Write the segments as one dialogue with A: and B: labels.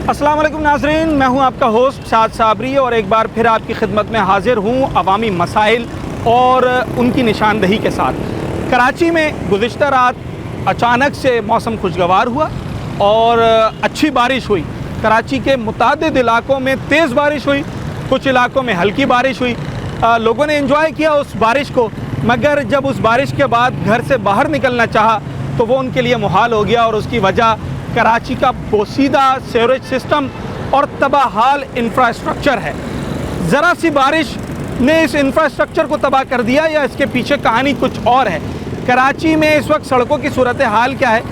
A: अस्सलाम वालेकुम नाज़रीन, मैं हूं आपका होस्ट शाद साबरी और एक बार फिर आपकी खिदमत में हाजिर हूं अवामी मसाइल और उनकी निशानदही के साथ। कराची में गुज़िश्ता रात अचानक से मौसम खुशगवार हुआ और अच्छी बारिश हुई। कराची के मुतादिद इलाकों में तेज़ बारिश हुई, कुछ इलाकों में हल्की बारिश हुई। लोगों ने एंजॉय किया उस बारिश को, मगर जब उस बारिश के बाद घर से बाहर निकलना चाहा तो वो उनके लिए मुहाल हो गया और उसकी वजह कराची का पोसीदा सीवरेज सिस्टम और तबाहाल इंफ्रास्ट्रक्चर है। ज़रा सी बारिश ने इस इंफ्रास्ट्रक्चर को तबाह कर दिया या इसके पीछे कहानी कुछ और है। कराची में इस वक्त सड़कों की सूरत हाल क्या है,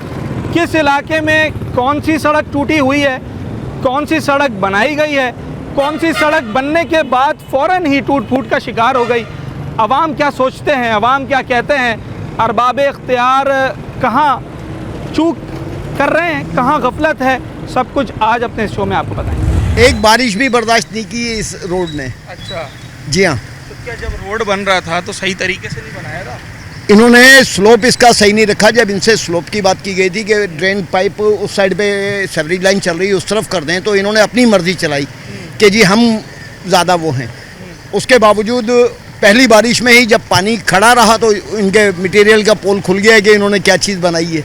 A: किस इलाके में कौन सी सड़क टूटी हुई है, कौन सी सड़क बनाई गई है, कौन सी सड़क बनने के बाद फ़ौरन ही टूट फूट का शिकार हो गई, अवाम क्या सोचते हैं, अवाम क्या कहते हैं, अरबाब इख्तियार कहाँ चूक कर रहे हैं, कहाँ गफलत है, सब कुछ आज अपने शो में आपको बताएंगे।
B: एक बारिश भी बर्दाश्त नहीं की इस रोड ने।
A: अच्छा
B: जी हाँ,
A: तो क्या जब रोड बन रहा था तो सही तरीके से नहीं बनाया था?
B: इन्होंने स्लोप इसका सही नहीं रखा। जब इनसे स्लोप की बात की गई थी कि ड्रेन पाइप उस साइड पे सीवरेज लाइन चल रही है उस तरफ कर दें, तो इन्होंने अपनी मर्जी चलाई कि जी हम ज़्यादा वो हैं। उसके बावजूद पहली बारिश में ही जब पानी खड़ा रहा तो इनके मटेरियल का पोल खुल गया है कि इन्होंने क्या चीज़ बनाई है।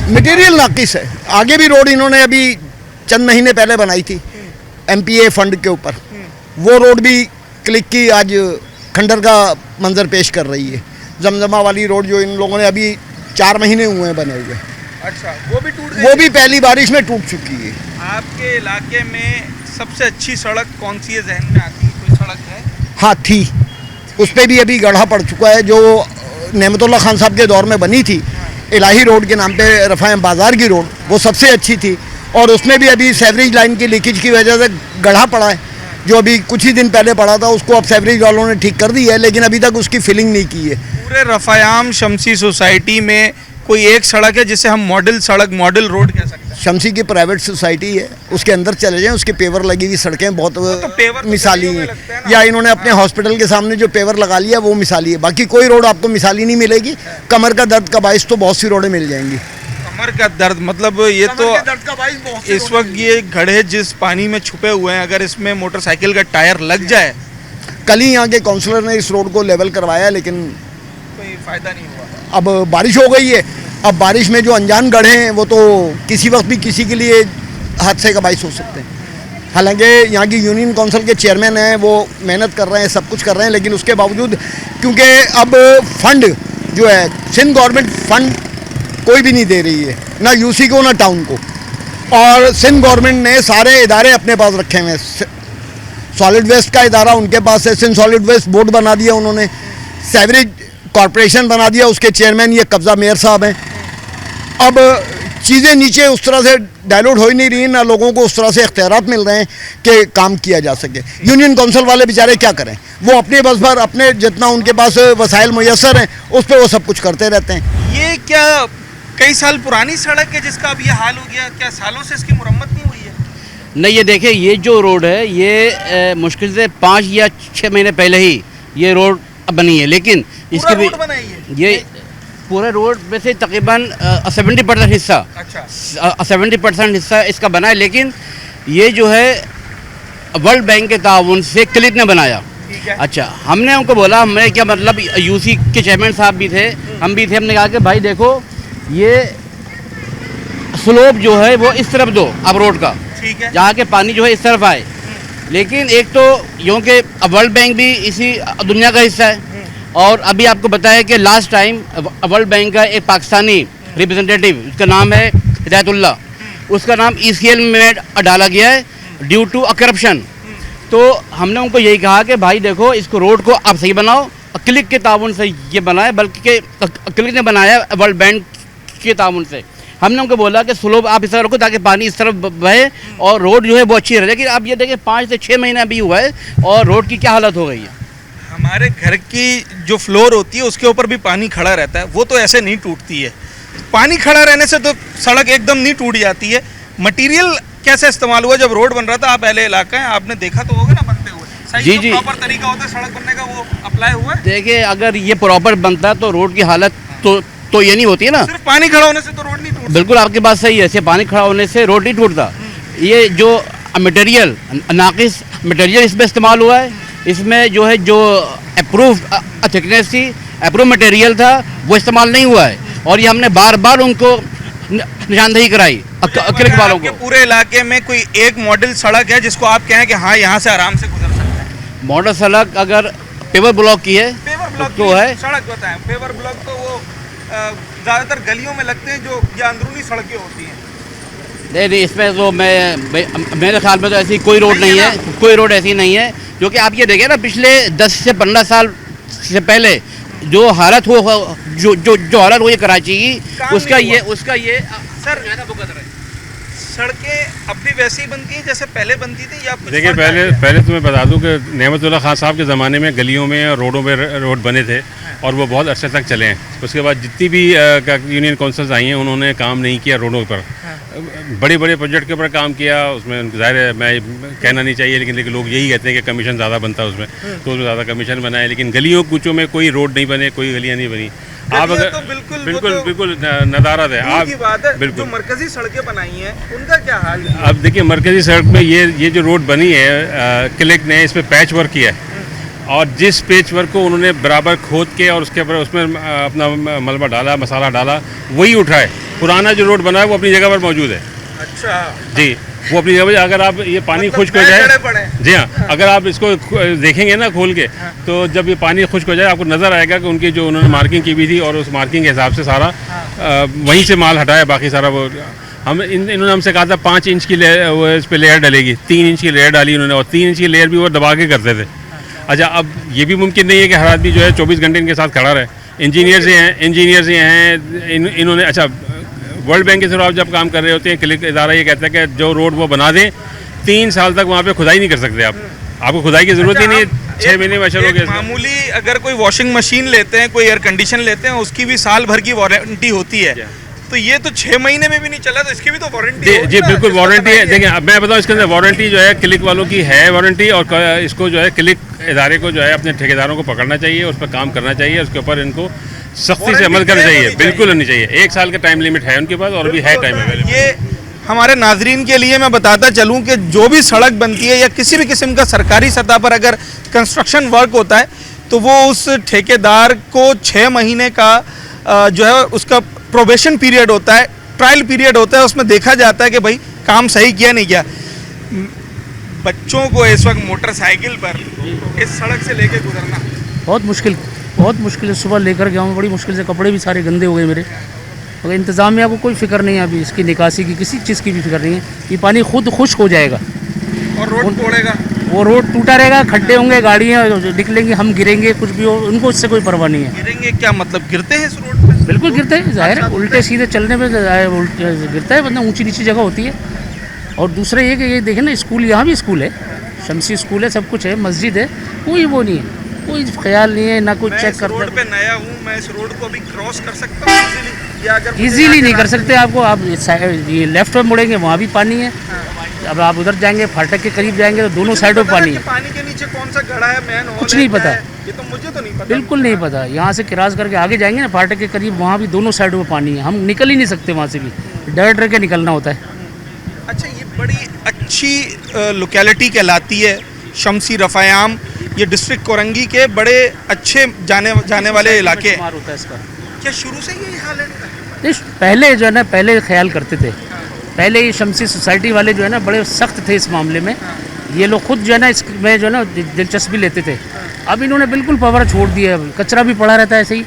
B: मटेरियल नाकिस है। आगे भी रोड इन्होंने अभी चंद महीने पहले बनाई थी MPA फंड के ऊपर, वो रोड भी क्लिक की आज खंडर का मंजर पेश कर रही है। जमजमा वाली रोड जो इन लोगों ने अभी 4 महीने हुए हैं बने हुए।
A: अच्छा, वो भी टूट गई?
B: वो भी पहली बारिश में टूट चुकी है।
A: आपके इलाके में सबसे अच्छी सड़क कौन सी है, जहन में आती है कोई सड़क है?
B: हाँ थी, उस पर भी अभी गड्ढा पड़ चुका है जो नेमतुल्लाह खान साहब के दौर में बनी थी, इलाही रोड के नाम पे रफ़ा बाज़ार की रोड, वो सबसे अच्छी थी। और उसमें भी अभी सीवरेज लाइन की लीकेज की वजह से गड्ढा पड़ा है, जो अभी कुछ ही दिन पहले पड़ा था। उसको अब सीवरेज वालों ने ठीक कर दी है, लेकिन अभी तक उसकी फिलिंग नहीं की है।
A: पूरे रफ़ायाम शमसी सोसाइटी में कोई एक सड़क है जिसे हम मॉडल सड़क, मॉडल रोड कह सकते हैं?
B: शमसी की प्राइवेट सोसाइटी है, उसके अंदर चले जाएं, उसके पेवर लगी हुई सड़कें बहुत
A: तो
B: मिसाली हैं। या इन्होंने अपने हॉस्पिटल के सामने जो पेवर लगा लिया वो मिसाली है, बाकी कोई रोड आपको मिसाली नहीं मिलेगी। कमर का दर्द का बाइस तो बहुत सी रोडें मिल जाएंगी।
A: कमर का दर्द मतलब ये तो इस वक्त ये गड्ढे जिस पानी में छुपे हुए हैं, अगर इसमें मोटरसाइकिल का टायर लग जाए।
B: कल ही यहाँ के काउंसलर ने इस रोड को लेवल करवाया, लेकिन
A: कोई फ़ायदा नहीं हुआ।
B: अब बारिश हो गई है। अब बारिश में जो अनजान गड्ढे हैं वो तो किसी वक्त भी किसी के लिए हादसे का बाइस हो सकते हैं। हालांकि यहाँ की यूनियन काउंसिल के चेयरमैन हैं, वो मेहनत कर रहे हैं, सब कुछ कर रहे हैं, लेकिन उसके बावजूद क्योंकि अब फंड जो है सिंध गवर्नमेंट फंड कोई भी नहीं दे रही है, ना UC को ना टाउन को। और सिंध गवर्नमेंट ने सारे इदारे अपने पास रखे हुए हैं। सॉलिड वेस्ट का इदारा उनके पास है, सिंध सॉलिड वेस्ट बोर्ड बना दिया उन्होंने, सीवरेज कॉरपोरेशन बना दिया, उसके चेयरमैन ये कब्जा मेयर साहब हैं। अब चीज़ें नीचे उस तरह से डायलूट हो ही नहीं रही, ना लोगों को उस तरह से इख्तियारात मिल रहे हैं कि काम किया जा सके। यूनियन काउंसिल वाले बेचारे क्या करें, वो अपने बस भर अपने जितना उनके पास वसाइल मुयस्सर हैं उस पर वो सब कुछ करते रहते हैं।
A: ये क्या कई साल पुरानी सड़क है जिसका अब ये हाल हो गया? क्या सालों से इसकी मुरम्मत नहीं हुई है?
C: नहीं, ये देखिए, ये जो रोड है ये मुश्किल से 5 या 6 महीने पहले ही ये रोड बनी है, लेकिन इसके भी ये पूरे रोड में से तकरीबन 70% हिस्सा,
A: अच्छा
C: 70% हिस्सा इसका बना है। लेकिन ये जो है वर्ल्ड बैंक के ताउन से क्लिक ने बनाया। अच्छा, हमने उनको बोला, हमने क्या मतलब UC के चेयरमैन साहब भी थे, हम भी थे, हमने कहा कि भाई देखो ये स्लोप जो है वो इस तरफ दो अब रोड का,
A: ठीक है,
C: जहाँ के पानी जो है इस तरफ आए। लेकिन एक तो यूँ के वर्ल्ड बैंक भी इसी दुनिया का हिस्सा है, और अभी आपको बताया कि लास्ट टाइम वर्ल्ड बैंक का एक पाकिस्तानी रिप्रेजेंटेटिव, उसका नाम है हिदायतुल्लाह, उसका नाम ECL में डाला गया है ड्यू टू करप्शन। तो हमने उनको यही कहा कि भाई देखो इसको रोड को आप सही बनाओ, क्लिक के ताउन से ये बनाए, बल्कि क्लिक ने बनाया वर्ल्ड बैंक के ताउन से। हमने उनको बोला कि स्लोप आप इस तरह रखो ताकि पानी इस तरफ बहे और रोड जो है वो अच्छी रहे। लेकिन आप ये देखिए 5 से 6 महीना अभी हुआ है और रोड की क्या हालत हो गई है।
A: हमारे घर की जो फ्लोर होती है उसके ऊपर भी पानी खड़ा रहता है, वो तो ऐसे नहीं टूटती है। पानी खड़ा रहने से तो सड़क एकदम नहीं टूट जाती है। मटेरियल कैसे इस्तेमाल हुआ जब रोड बन रहा था? आप पहले इलाका है, आपने देखा तो होगा ना बनते हुए। सही जी, प्रॉपर तरीका होता है सड़क बनने का, वो अप्लाई हुआ है?
C: देखिए, अगर ये प्रॉपर बनता तो रोड की हालत तो ये नहीं होती है ना।
A: सिर्फ पानी खड़ा होने से तो रोड नहीं टूटता।
C: बिल्कुल आपकी बात सही है, ऐसे पानी खड़ा होने से रोड नहीं टूटता। ये जो मटेरियल नाकिस मटेरियल इसमें इस्तेमाल हुआ है, इसमें जो है जो अप्रूव थिकनेस थी, अप्रूव मटेरियल था, वो इस्तेमाल नहीं हुआ है। और ये हमने बार बार उनको निशानदेही कराई क्लिक वालों को।
A: पूरे इलाके में कोई एक मॉडल सड़क है जिसको आप कहें कि हाँ यहाँ से आराम से गुजर सकते हैं?
C: मॉडल सड़क अगर पेवर ब्लॉक की है,
A: पेवर ब्लॉक
C: तो है
A: सड़क बताएं। पेवर ब्लॉक तो वो ज़्यादातर गलियों में लगते हैं जो ये अंदरूनी सड़कें होती हैं।
C: नहीं, इसमें तो मेरे ख्याल में तो ऐसी कोई रोड नहीं है, कोई रोड ऐसी नहीं है। क्योंकि आप ये देखें ना, पिछले 10 से 15 साल से पहले जो हालत हो जो हालत हुई कराची की, उसका ये
A: सर सड़कें अब भी वैसी ही बनती हैं जैसे पहले बनती थी या कुछ
D: देखिए,
A: फर्क आ गया?
D: पहले तो मैं बता दूं कि नेमतुल्लाह खान साहब के ज़माने में गलियों में और रोडों पे रोड बने थे और वो बहुत अरसे तक चले हैं। उसके बाद जितनी भी यूनियन काउंसिल्स आई हैं उन्होंने काम नहीं किया रोडों पर। बड़े बड़े प्रोजेक्ट के ऊपर काम किया, उसमें ज़ाहिर है मैं कहना नहीं चाहिए, लेकिन लोग यही कहते हैं कि कमीशन ज़्यादा बनता है उसमें, तो उसमें ज़्यादा कमीशन बना है। लेकिन गलियों कूचों में कोई रोड नहीं बने, कोई गलियाँ नहीं बनी। आप अगर
A: तो
D: बिल्कुल नदारत है आप
A: बिल्कुल। जो मरकजी सड़कें बनाई हैं उनका क्या हाल है?
D: अब देखिए, मरकजी सड़क में ये जो रोड बनी है, क्लिक ने इस पर पैच वर्क किया है और जिस पैच वर्क को उन्होंने बराबर खोद के और उसके ऊपर उसमें अपना मलबा डाला, मसाला डाला, वही उठा है। पुराना जो रोड बना है वो अपनी जगह पर मौजूद है।
A: अच्छा
D: जी, वो अपनी जगह पर। अगर आप ये पानी खुश्क हो जाए, जी हाँ, अगर आप इसको देखेंगे ना खोल के, तो जब ये पानी खुश्क हो जाए आपको नज़र आएगा कि उनकी जो उन्होंने मार्किंग की भी थी और उस मार्किंग के हिसाब से सारा वहीं से माल हटाया, बाकी सारा वो इन्होंने हमसे कहा था 5 इंच की वो इस पर लेयर डलेगी, 3 इंच की लेयर डाली उन्होंने और 3 इंच की लेयर भी वो दबा के करते थे। अच्छा, अब ये भी मुमकिन नहीं है कि हर आदमी जो है 24 घंटे इनके साथ खड़ा रहे। इंजीनियर्स ये हैं इन्होंने। अच्छा, वर्ल्ड बैंक के थ्रू आप जब काम कर रहे होते हैं, क्लिक इदारा ये कहता है कि जो रोड वो बना दें, 3 साल तक वहाँ पे खुदाई नहीं कर सकते आप। आपको खुदाई की ज़रूरत ही नहीं है, 6 महीने में शुरू हो गया।
A: मामूली अगर कोई वॉशिंग मशीन लेते हैं, कोई एयर कंडीशन लेते हैं, उसकी भी साल भर की वारंटी होती है। तो ये तो 6 महीने में भी नहीं चला, तो इसकी भी तो वारंटी है।
D: जी बिल्कुल वारंटी है। देखिए, अब मैं बताऊँ, इसके अंदर वारंटी जो है क्लिक वालों की है वारंटी, और इसको जो है क्लिक इदारे को जो है अपने ठेकेदारों को पकड़ना चाहिए, उस पर काम करना चाहिए, उसके ऊपर इनको सख्ती से अमल करना चाहिए। बिल्कुल होनी चाहिए। 1 साल का टाइम लिमिट है उनके पास और भी है टाइम अवेलेबल।
A: ये हमारे नाजरीन के लिए मैं बताता चलूं कि जो भी सड़क बनती है या किसी भी किस्म का सरकारी सतह पर अगर कंस्ट्रक्शन वर्क होता है, तो वो उस ठेकेदार को 6 महीने का जो है उसका प्रोबेशन पीरियड होता है, ट्रायल पीरियड होता है। उसमें देखा जाता है कि भाई काम सही किया नहीं किया। बच्चों को इस वक्त मोटरसाइकिल पर इस सड़क से लेके गुजरना
E: बहुत मुश्किल है। सुबह लेकर गया हूँ, बड़ी मुश्किल से, कपड़े भी सारे गंदे हो गए मेरे। मगर इंतज़ामिया को कोई फिक्र नहीं है अभी, इसकी निकासी की किसी चीज़ की भी फिक्र नहीं है। ये पानी खुद खुश्क हो जाएगा
A: और रोड तोड़ेगा,
E: वो रोड टूटा रहेगा, खड्डे होंगे, गाड़ियाँ निकलेंगी, हम गिरेंगे, कुछ भी हो, उनको इससे कोई परवाह नहीं है।
A: गिरेंगे क्या मतलब? गिरते हैं इस रोड पे?
E: बिल्कुल गिरते हैं, ज़ाहिर है, उल्टे सीधे चलने में गिरता है बंदा, ऊँची नीची जगह होती है। और दूसरा ये कि ये देखें ना, स्कूल, यहाँ भी स्कूल है, शमसी स्कूल है, सब कुछ है, मस्जिद है, कोई वो नहीं है, कोई ख्याल नहीं है, ना कोई चेक करता है।
A: रोड पे नया हूँ मैं, इस रोड को अभी क्रॉस कर सकता हूँ इजीली या अगर
E: इजीली नहीं कर सकते? आपको आप ये लेफ्ट में मुड़ेंगे, वहाँ भी पानी है। अब आप उधर जाएंगे, फाटक के करीब जाएंगे, तो दोनों साइडों पर पानी है।
A: पानी के नीचे कौन सा गड्ढा है, मैन होल
E: कुछ नहीं पता,
A: ये तो मुझे तो नहीं पता,
E: बिल्कुल नहीं पता। यहाँ से क्रॉस करके आगे जाएंगे ना, फाटक के करीब, वहाँ भी दोनों साइडों में पानी है, हम निकल ही नहीं सकते वहाँ से भी, डर के निकलना होता है।
A: अच्छा, ये बड़ी अच्छी लोकेलिटी कहलाती है शमसी रफ़ायाम, ये डिस्ट्रिक्ट कोरंगी के बड़े अच्छे जाने वाले इलाके
E: होता है इसका।
A: क्या शुरू से यही हाल है?
E: नहीं, पहले जो है ना, पहले ख्याल करते थे, पहले ये शमसी सोसाइटी वाले जो है ना बड़े सख्त थे इस मामले में। ये लोग खुद जो है ना इसमें जो है ना दिलचस्पी लेते थे। अब इन्होंने बिल्कुल पवर छोड़ दिया है, कचरा भी पड़ा रहता है ऐसे ही,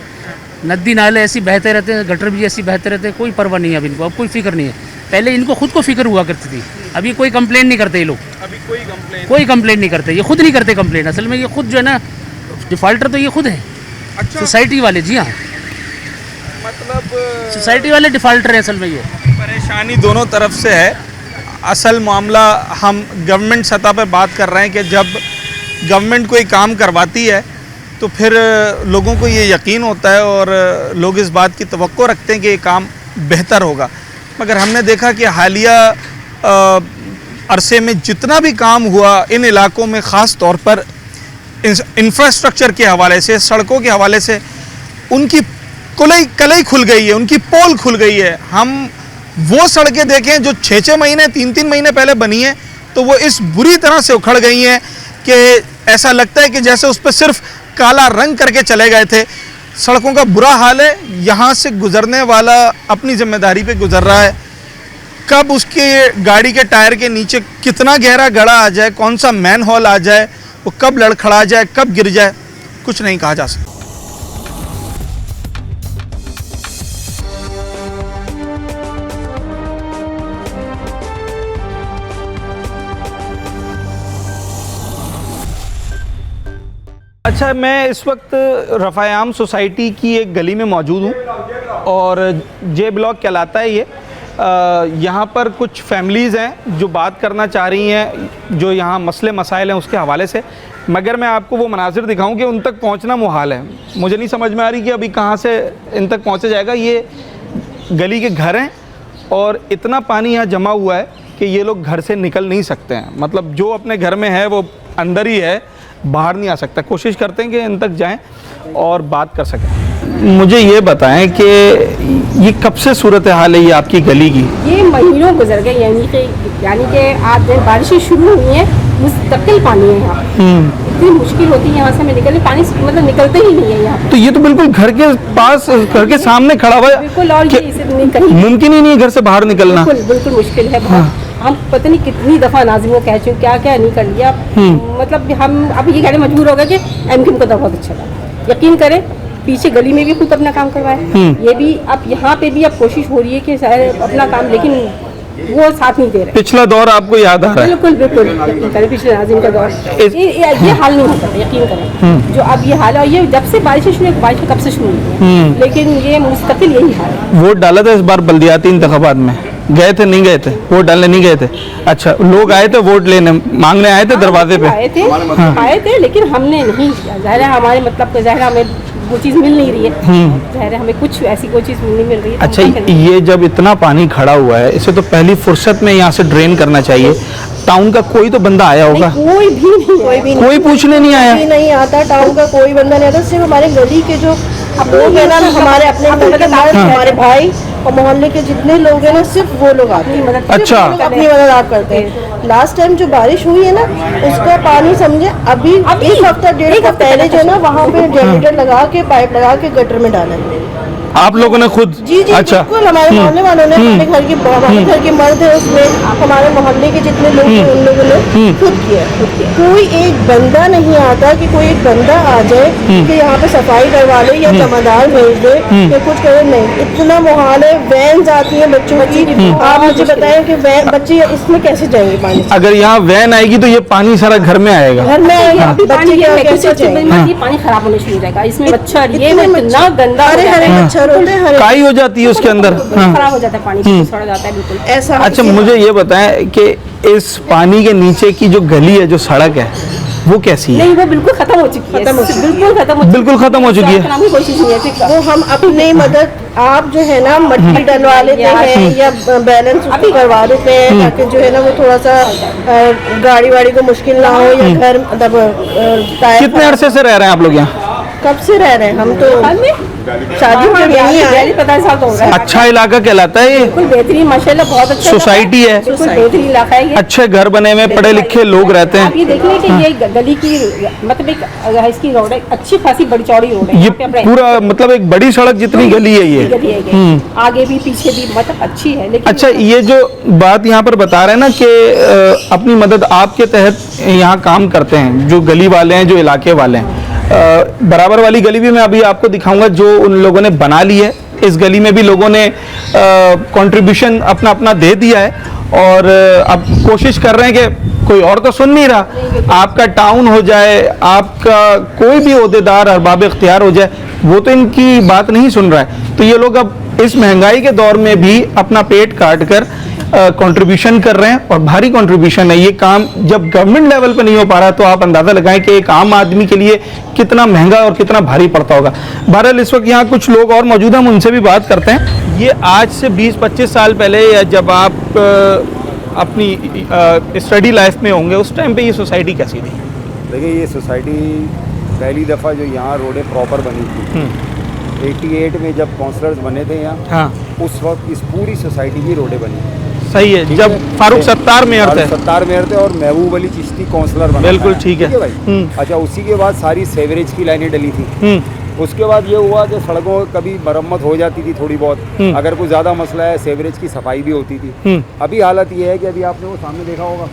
E: नदी नाले ऐसे बहते रहते हैं, गटर भी ऐसे बहते रहते हैं, कोई परवाह नहीं है अब इनको, अब कोई फिक्र नहीं है। पहले इनको खुद को फिक्र हुआ करती थी, अभी कोई कंप्लेन नहीं करते ये लोग,
A: अभी
E: कोई कंप्लेन नहीं करते, ये खुद नहीं करते कंप्लेन। असल में ये खुद जो है ना डिफॉल्टर तो ये खुद है।
A: अच्छा,
E: सोसाइटी वाले, जी हाँ,
A: मतलब
E: सोसाइटी वाले डिफॉल्टर है असल में। ये
A: परेशानी दोनों तरफ से है। असल मामला हम गवर्नमेंट सतह पर बात कर रहे हैं कि जब गवर्नमेंट कोई काम करवाती है तो फिर लोगों को ये यकीन होता है और लोग इस बात की तवक्को रखते हैं कि ये काम बेहतर होगा। मगर हमने देखा कि हालिया अरसे में जितना भी काम हुआ इन इलाकों में, ख़ास तौर पर इंफ्रास्ट्रक्चर के हवाले से, सड़कों के हवाले से, उनकी कलई खुल गई है, उनकी पोल खुल गई है। हम वो सड़कें देखें जो 6-6 महीने 3-3 महीने पहले बनी हैं, तो वो इस बुरी तरह से उखड़ गई हैं कि ऐसा लगता है कि जैसे उस पर सिर्फ काला रंग करके चले गए थे। सड़कों का बुरा हाल है। यहाँ से गुजरने वाला अपनी जिम्मेदारी पे गुजर रहा है। कब उसके गाड़ी के टायर के नीचे कितना गहरा गड़ा आ जाए, कौन सा मैन होल आ जाए, वो कब लड़खड़ा जाए, कब गिर जाए, कुछ नहीं कहा जा सकता। अच्छा, मैं इस वक्त रफ़ायाम सोसाइटी की एक गली में मौजूद हूँ और जे ब्लॉक कहलाता है ये। यहाँ पर कुछ फैमिलीज़ हैं जो बात करना चाह रही हैं, जो यहाँ मसले मसाइल हैं उसके हवाले से। मगर मैं आपको वो मनाजिर दिखाऊं कि उन तक पहुँचना मुहाल है। मुझे नहीं समझ में आ रही कि अभी कहाँ से इन तक पहुँचा जाएगा। ये गली के घर हैं और इतना पानी यहाँ जमा हुआ है कि ये लोग घर से निकल नहीं सकते हैं। मतलब जो अपने घर में है वो अंदर ही है, बाहर नहीं आ सकता। कोशिश करते हैं कि इन तक जाएं और बात कर सकें। मुझे ये बताएं कि ये कब से सूरत हाल है ये आपकी गली की?
F: ये महीनों गुजर गए, यानी कि आज जब बारिशें शुरू हुई हैं मुस्तकिल पानी है यहाँ। इतनी मुश्किल होती है यहाँ से हमें निकलने, पानी मतलब निकलते ही नहीं है यहाँ।
A: तो ये तो बिल्कुल घर के पास, घर के सामने खड़ा हुआ है
F: बिल्कुल, और ये इसे कहीं
A: मुमकिन ही नहीं है घर से बाहर निकलना।
F: बिल्कुल मुश्किल है बहुत। हम पता नहीं कितनी दफ़ा नाज़िम को कह चुके, क्या क्या नहीं कर लिया। मतलब हम अब ये कहने मजबूर हो गए कि एमकिन को तो बहुत अच्छा लगा। यकीन करें, पीछे गली में भी खुद अपना काम करवाए, ये भी अब यहाँ पे भी अब कोशिश हो रही है कि शायद अपना काम, लेकिन वो साथ नहीं दे रहे।
A: पिछला दौर आपको याद आ रहा है?
F: बिल्कुल बिल्कुल, यकीन करें पिछले नाज़िम का दौर ये हाल नहीं होता, यकीन करें। जो अब ये हाल है, और ये जब से बारिश शुरू, बारिश कब से शुरू हुई है, लेकिन ये मुस्तकिल यही हाल है।
A: वोट डाला था इस बार बल्दियाती इंतखाबात में? गए थे, नहीं गए थे? वोट डालने नहीं गए थे? अच्छा, लोग आए थे वोट लेने, मांगने आए थे दरवाजे पे?
F: आए थे लेकिन हमने नहीं किया। ज़ाहिर है हमारे मतलब का, ज़ाहिर हमें वो चीज़ मिल नहीं रही है, ज़ाहिर है हमें कुछ ऐसी कोई चीज़ नहीं मिल रही है।
A: अच्छा, ये जब इतना पानी खड़ा हुआ है, इसे तो पहली फुर्सत में यहाँ से ड्रेन करना चाहिए। टाउन का कोई तो बंदा आया होगा?
F: कोई भी नहीं,
A: कोई पूछने नहीं आया?
F: नहीं आता, टाउन का कोई बंदा नहीं आता। सिर्फ हमारे गली के जो लोग हैं ना, हमारे अपने हमारे भाई और मोहल्ले के जितने लोग हैं ना, सिर्फ वो लोग आते हैं।
A: अच्छा,
F: अपनी मदद आप करते हैं। लास्ट टाइम जो बारिश हुई है ना, उसका पानी समझे अभी एक हफ्ता 1.5 हफ्ता पहले जो है ना, वहाँ पे जनरेटर लगा के, पाइप लगा के गटर में डाला है।
A: आप लोगों ने खुद?
F: जी जी,
A: अच्छा,
F: बिल्कुल, हमारे मोहल्ले वालों ने, हमारे घर के मर्द है उसमें, हमारे मोहल्ले के जितने लोग हैं उन लोगों ने खुद किया। कोई एक बंदा नहीं आता कि कोई एक बंदा आ जाए कि यहाँ पे सफाई करवा ले या जमादार भेज दे या कुछ करे, नहीं। इतना मुहाल है, वैन आती है बच्चों की। आप मुझे बताएं कि वैन, बच्चे इसमें कैसे जाएंगे पानी?
A: अगर यहाँ वैन आएगी तो ये पानी सारा घर में आएगा?
F: घर में आएगा, बच्चे पानी खराब होने शुरू हो जाएगा। इसमें मच्छर, ये इतना गंदा, हरे
A: काई हो जाती है उसके अंदर,
F: खराब हो जाता है पानी, सड़ जाता है बिल्कुल ऐसा।
A: अच्छा, मुझे ये बताएं कि इस पानी के नीचे की जो गली है, जो सड़क है, वो कैसी है?
F: नहीं, वो बिल्कुल खत्म हो चुकी है,
A: बिल्कुल खत्म हो चुकी है।
F: कोशिश नहीं है, वो हम अपनी मदद, आप जो है ना मट्टी डलवा लेते हैं या बैलेंस करवा देते हैं, ताकि जो है ना वो थोड़ा सा गाड़ी वाड़ी को मुश्किल ना हो, या घर मतलब।
A: कितने अरसे से रह रहे हैं आप लोग यहाँ?
F: कब से रह रहे हैं हम? तो शादी हो गई, 50 साल तो हो गए।
A: अच्छा इलाका कहलाता है ये?
F: बिल्कुल बेहतरीन, माशाल्लाह, बहुत अच्छा
A: सोसाइटी है,
F: बिल्कुल बेहतरीन इलाका है ये।
A: अच्छे घर बने हुए, पढ़े लिखे लोग रहते हैं।
F: आप ये देख लें कि ये गली की मतलब एक इसकी रोड है, अच्छी खासी बड़ी चौड़ी रोड है।
A: ये पूरा मतलब एक बड़ी सड़क जितनी गली है ये?
F: आगे भी पीछे भी मतलब अच्छी है। लेकिन
A: अच्छा, ये जो बात यहाँ पर बता रहे हैं ना कि अपनी मदद आपके तहत यहाँ काम करते हैं, जो गली वाले हैं, जो इलाके वाले हैं, बराबर वाली गली भी मैं अभी आपको दिखाऊंगा जो उन लोगों ने बना ली है। इस गली में भी लोगों ने कंट्रीब्यूशन अपना अपना दे दिया है और अब कोशिश कर रहे हैं कि कोई और तो सुन नहीं रहा, आपका टाउन हो जाए, आपका कोई भी ओहदेदार अरबाब इख्तियार हो जाए, वो तो इनकी बात नहीं सुन रहा है। तो ये लोग अब इस महंगाई के दौर में भी अपना पेट काट कर कंट्रीब्यूशन कर रहे हैं और भारी कंट्रीब्यूशन है। ये काम जब गवर्नमेंट लेवल पे नहीं हो पा रहा तो आप अंदाज़ा लगाएं कि एक आम आदमी के लिए कितना महंगा और कितना भारी पड़ता होगा। बहरहाल इस वक्त यहाँ कुछ लोग और मौजूद हैं, हम उनसे भी बात करते हैं। ये आज से 20-25 साल पहले या जब आप अपनी स्टडी लाइफ में होंगे, उस टाइम पे ये सोसाइटी कैसी थी?
G: देखिए, ये सोसाइटी पहली दफ़ा जो यहाँ रोडें प्रॉपर बनी थी, 88 में जब काउंसलर्स बने थे यहाँ,
A: हाँ
G: उस वक्त इस पूरी सोसाइटी की रोडें बनी।
A: सही है,
G: ठीक
A: जब
G: है?
A: फारूक सत्तार मेयर थे।
G: सत्तार मेयर थे और महबूब अली चिश्ती काउंसलर बना
A: बिल्कुल
G: था।
A: ठीक है।
G: भाई। अच्छा, उसी के बाद सारी सेवरेज की लाइनें डली थी। उसके बाद ये हुआ कि सड़कों कभी मरम्मत हो जाती थी थोड़ी बहुत, अगर कोई ज़्यादा मसला है सेवरेज की सफाई भी होती थी। अभी हालत ये है कि अभी आपने वो सामने देखा होगा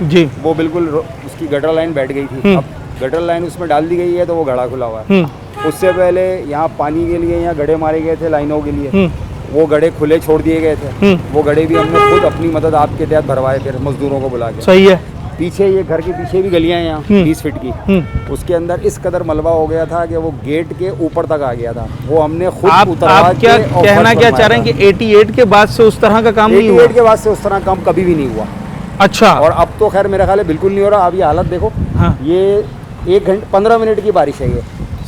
A: जी,
G: वो बिल्कुल उसकी गटर लाइन बैठ गई थी। अब गटर लाइन उसमें डाल दी गई है तो वो गड़ा खुला हुआ है। उससे पहले यहाँ पानी के लिए यहाँ गड्ढे मारे गए थे लाइनों के लिए, वो गड्ढे खुले छोड़ दिए गए थे। वो गड्ढे भी हमने खुद अपनी मदद आपके तहत भरवाए थे मजदूरों को बुला के।
A: सही है।
G: पीछे ये घर के पीछे भी गलियां हैं यहाँ 20 फीट की, उसके अंदर इस कदर मलबा हो गया था कि वो गेट के ऊपर तक आ गया था। वो हमने खुद
A: आप
G: उतरवा
A: क्या
G: के और
A: कहना
G: फर्श
A: क्या
G: बनवाया
A: चाह रहे हैं
G: था।
A: कि 88 के बाद से उस तरह का काम नहीं हुआ?
G: 88 के बाद से उस तरह काम कभी भी नहीं हुआ।
A: अच्छा।
G: और अब तो खैर मेरा ख्याल है बिल्कुल नहीं हो रहा। अब ये हालत देखो,
A: हाँ।
G: ये 1 घंटे 15 मिनट की बारिश है ये,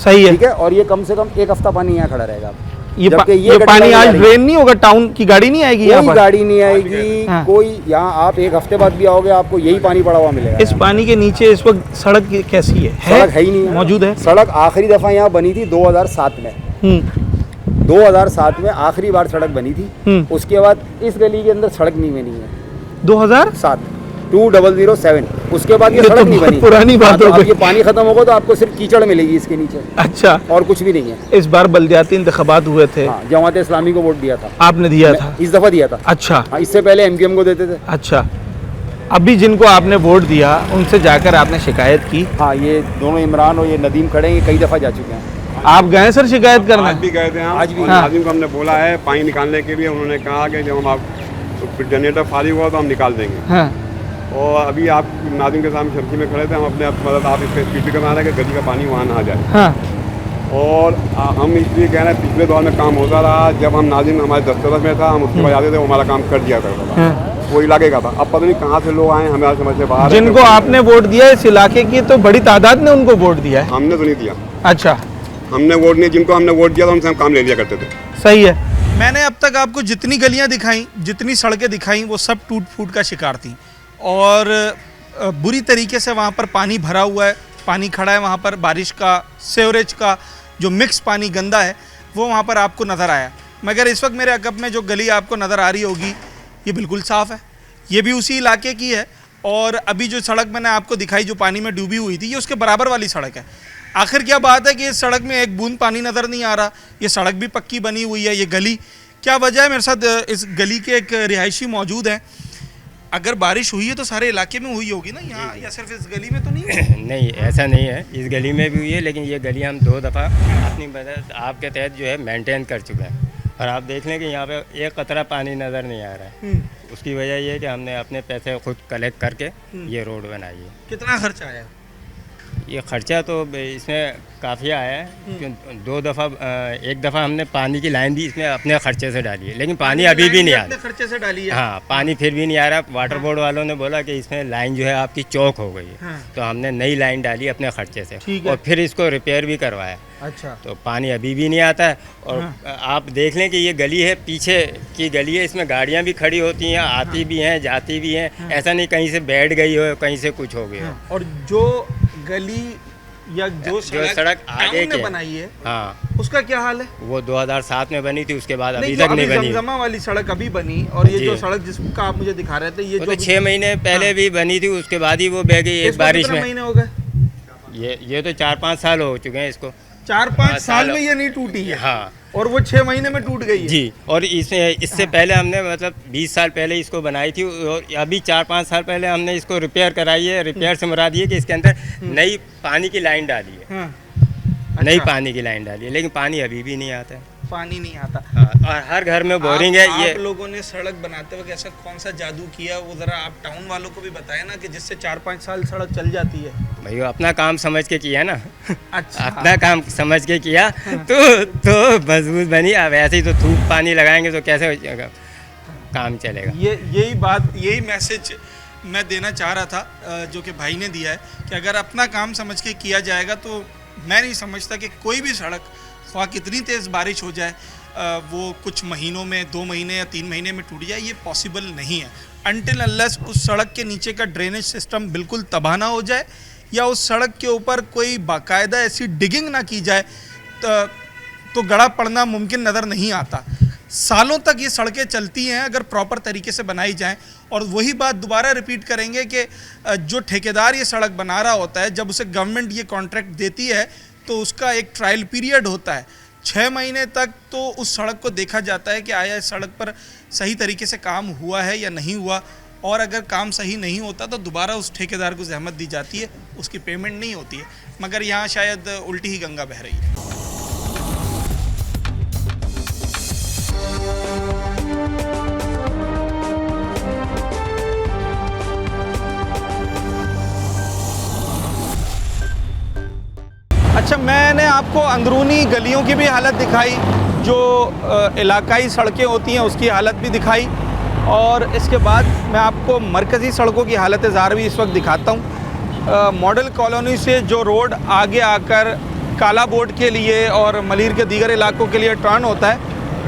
A: सही है।
G: ठीक है, और ये कम से कम 1 हफ्ता पानी यहाँ खड़ा रहेगा।
A: ये
G: जबकि
A: ये
G: गटर
A: पानी
G: लाइन
A: आज
G: जा रही है।
A: ड्रेन नहीं होगा, टाउन की गाड़ी नहीं आएगी यहाँ
G: कोई
A: पर?
G: गाड़ी नहीं आएगी।
A: हाँ।
G: कोई यहाँ आप 1 हफ्ते बाद भी आओगे आपको यही पानी पड़ा हुआ मिलेगा।
A: इस पानी के नीचे इस वक्त सड़क कैसी है?
G: सड़क है ही नहीं,
A: मौजूद है?
G: सड़क आखिरी दफा यहाँ बनी थी 2007 में। 2007 में आखिरी बार सड़क बनी थी। उसके बाद इस गली के अंदर सड़क नहीं बनी है।
A: 2007
G: 2007 उसके बाद ये
A: ये
G: सड़क
A: तो
G: नहीं
A: बहुत
G: बनी।
A: पुरानी बात
G: हाँ, तो
A: हो
G: अब
A: गई।
G: ये पानी खत्म होगा तो आपको सिर्फ कीचड़ मिलेगी इसके नीचे,
A: अच्छा,
G: और कुछ भी नहीं है।
A: इस बार बल्दियाती इंतखाबात हुए थे,
G: हाँ, जमात इस्लामी को वोट दिया था
A: आपने दिया था?
G: इस दफा दिया था।
A: अच्छा
G: हाँ, इससे पहले MQM को देते थे।
A: अच्छा। अभी जिनको आपने वोट दिया उनसे जाकर आपने शिकायत की?
G: हाँ, ये दोनों इमरान और ये नदीम खड़े हैं, ये कई दफा जा चुके हैं।
A: आप गए सर शिकायत करने?
H: आज भी गए थे हम।
G: आज भी।
H: और
A: हाँ।
H: नाजिम को हमने बोला है पानी निकालने के लिए, उन्होंने कहा कि जब हम आप तो जनरेटर फारिग हुआ तो हम निकाल देंगे।
A: हाँ।
H: और अभी आप नाजिम के सामने सब्जी में खड़े थे, हम अपने मतलब आप इस पर स्पीड करना रहे कि गली का पानी वहाँ ना आ जाए।
A: हाँ।
H: और हम इसलिए कह रहे हैं पिछले दौर में काम होता रहा, जब हम नाजिम हमारे दस्तरस में था हम उसके बाद आते थे, वो हमारा काम कर दिया करता था। वो इलाके का था। अब पता नहीं कहाँ से लोग आए, हमारे समझ से बाहर।
A: जिनको आपने वोट दिया इस इलाके की तो बड़ी तादाद ने उनको वोट दिया है?
H: हमने तो नहीं दिया।
A: अच्छा,
H: हमने वोट नहीं, जिनको हमने वोट दिया था उनसे हम काम ले लिया करते थे।
A: सही है। मैंने अब तक आपको जितनी गलियां दिखाई, जितनी सड़कें दिखाई, वो सब टूट फूट का शिकार थी और बुरी तरीके से वहाँ पर पानी भरा हुआ है, पानी खड़ा है वहाँ पर, बारिश का, सेवरेज का जो मिक्स पानी गंदा है वो वहाँ पर आपको नज़र आया। मगर इस वक्त मेरे अकब में जो गली आपको नज़र आ रही होगी ये बिल्कुल साफ़ है, ये भी उसी इलाके की है। और अभी जो सड़क मैंने आपको दिखाई जो पानी में डूबी हुई थी, ये उसके बराबर वाली सड़क है। आखिर क्या बात है कि इस सड़क में एक बूंद पानी नज़र नहीं आ रहा, ये सड़क भी पक्की बनी हुई है, ये गली क्या वजह है? मेरे साथ इस गली के एक रिहायशी मौजूद हैं। अगर बारिश हुई है तो सारे इलाके में हुई होगी ना यहाँ, या सिर्फ इस गली में तो नहीं हुई?
I: नहीं, ऐसा नहीं है, इस गली में भी हुई है, लेकिन ये गली हम 2 दफ़ा अपनी मदद आपके तहत जो है मेंटेन कर चुके हैं। और आप देख लें कि यहाँ पे एक कतरा पानी नज़र नहीं आ रहा है। उसकी वजह ये है कि हमने अपने पैसे खुद कलेक्ट करके ये रोड बनाई है।
A: कितना खर्चा आया?
I: ये खर्चा तो इसमें काफ़ी आया है, क्योंकि 2 दफ़ा एक दफ़ा हमने पानी की लाइन भी इसमें अपने खर्चे से डाली है, लेकिन पानी अभी भी नहीं आ
A: अपने
I: रहा।
A: खर्चे से डाली है?
I: हाँ, पानी फिर भी नहीं आ रहा। वाटर बोर्ड वालों ने बोला कि इसमें लाइन जो है आपकी चौक हो गई है।
A: हाँ।
I: तो हमने नई लाइन डाली अपने खर्चे से
A: ठीक है।
I: और फिर इसको रिपेयर भी करवाया।
A: अच्छा।
I: तो पानी अभी भी नहीं आता है। और आप देख लें कि ये गली है, पीछे की गली है, इसमें गाड़ियाँ भी खड़ी होती हैं, आती भी हैं, जाती भी हैं। ऐसा नहीं कहीं से बैठ गई हो, कहीं से कुछ हो गया हो।
A: और जो गली या जो
I: सड़क आगे
A: टाउन ने
I: के
A: बनाई है,
I: हाँ,
A: उसका क्या हाल है?
I: वो 2007 में बनी थी, उसके बाद अभी
A: जो
I: तक नहीं बनी।
A: जमजमा वाली सड़क अभी बनी, और ये
I: जी।
A: जो सड़क जिसका आप मुझे दिखा रहे थे, ये
I: वो
A: जो
I: तो 6 महीने पहले भी बनी थी, उसके बाद ही वो बह गई एक बारिश में।
A: महीने हो गए?
I: ये तो 4-5 साल हो चुके हैं इसको।
A: 4-5 साल में ये नहीं टूटी है?
I: हाँ,
A: और वो 6 महीने में टूट गई है?
I: जी। और इससे पहले हमने मतलब 20 साल पहले इसको बनाई थी, और अभी 4-5 साल पहले हमने इसको रिपेयर कराई है। रिपेयर से मुराद ये कि इसके अंदर नई पानी की लाइन डाली है।
A: हाँ।
I: नई
A: अच्छा।
I: पानी की लाइन डाली है, लेकिन पानी अभी भी नहीं आता है।
A: पानी नहीं आता।
I: हाँ, और हर घर में बोरिंग है। ये
A: आप लोगों ने सड़क बनाते वक्त ऐसा कौन सा जादू किया, वो जरा आप टाउन वालों को भी बताएं ना, कि जिससे 4-5 साल सड़क चल जाती है।
I: भैया अपना काम समझ के किया ना।
A: अच्छा।
I: अपना काम समझ के किया तो मजबूत बनी। अब ऐसे ही तो थूक पानी लगाएंगे तो कैसे काम चलेगा?
A: यही मैसेज मैं देना चाह रहा था, जो कि भाई ने दिया है, कि अगर अपना काम समझ के किया जाएगा तो मैं नहीं समझता कि कोई भी सड़क, ख्वाह कितनी तेज़ बारिश हो जाए, वो कुछ महीनों में, 2 महीने या 3 महीने में टूट जाए, ये पॉसिबल नहीं है। अनटिल अनलेस उस सड़क के नीचे का ड्रेनेज सिस्टम बिल्कुल तबाह ना हो जाए, या उस सड़क के ऊपर कोई बाकायदा ऐसी डिगिंग ना की जाए तो गड़ा पड़ना मुमकिन नज़र नहीं आता। सालों तक ये सड़कें चलती हैं अगर प्रॉपर तरीके से बनाई जाएं। और वही बात दोबारा रिपीट करेंगे कि जो ठेकेदार ये सड़क बना रहा होता है, जब उसे गवर्नमेंट ये कॉन्ट्रैक्ट देती है तो उसका एक ट्रायल पीरियड होता है 6 महीने तक। तो उस सड़क को देखा जाता है कि आया इस सड़क पर सही तरीके से काम हुआ है या नहीं हुआ, और अगर काम सही नहीं होता तो दोबारा उस ठेकेदार को जहमत दी जाती है, उसकी पेमेंट नहीं होती है। मगर यहाँ शायद उल्टी ही गंगा बह रही है। अच्छा, मैंने आपको अंदरूनी गलियों की भी हालत दिखाई, जो इलाकाई सड़कें होती हैं उसकी हालत भी दिखाई, और इसके बाद मैं आपको मरकज़ी सड़कों की हालत ज़ार भी इस वक्त दिखाता हूँ। मॉडल कॉलोनी से जो रोड आगे आकर काला बोर्ड के लिए और मलीर के दीगर इलाकों के लिए टर्न होता है,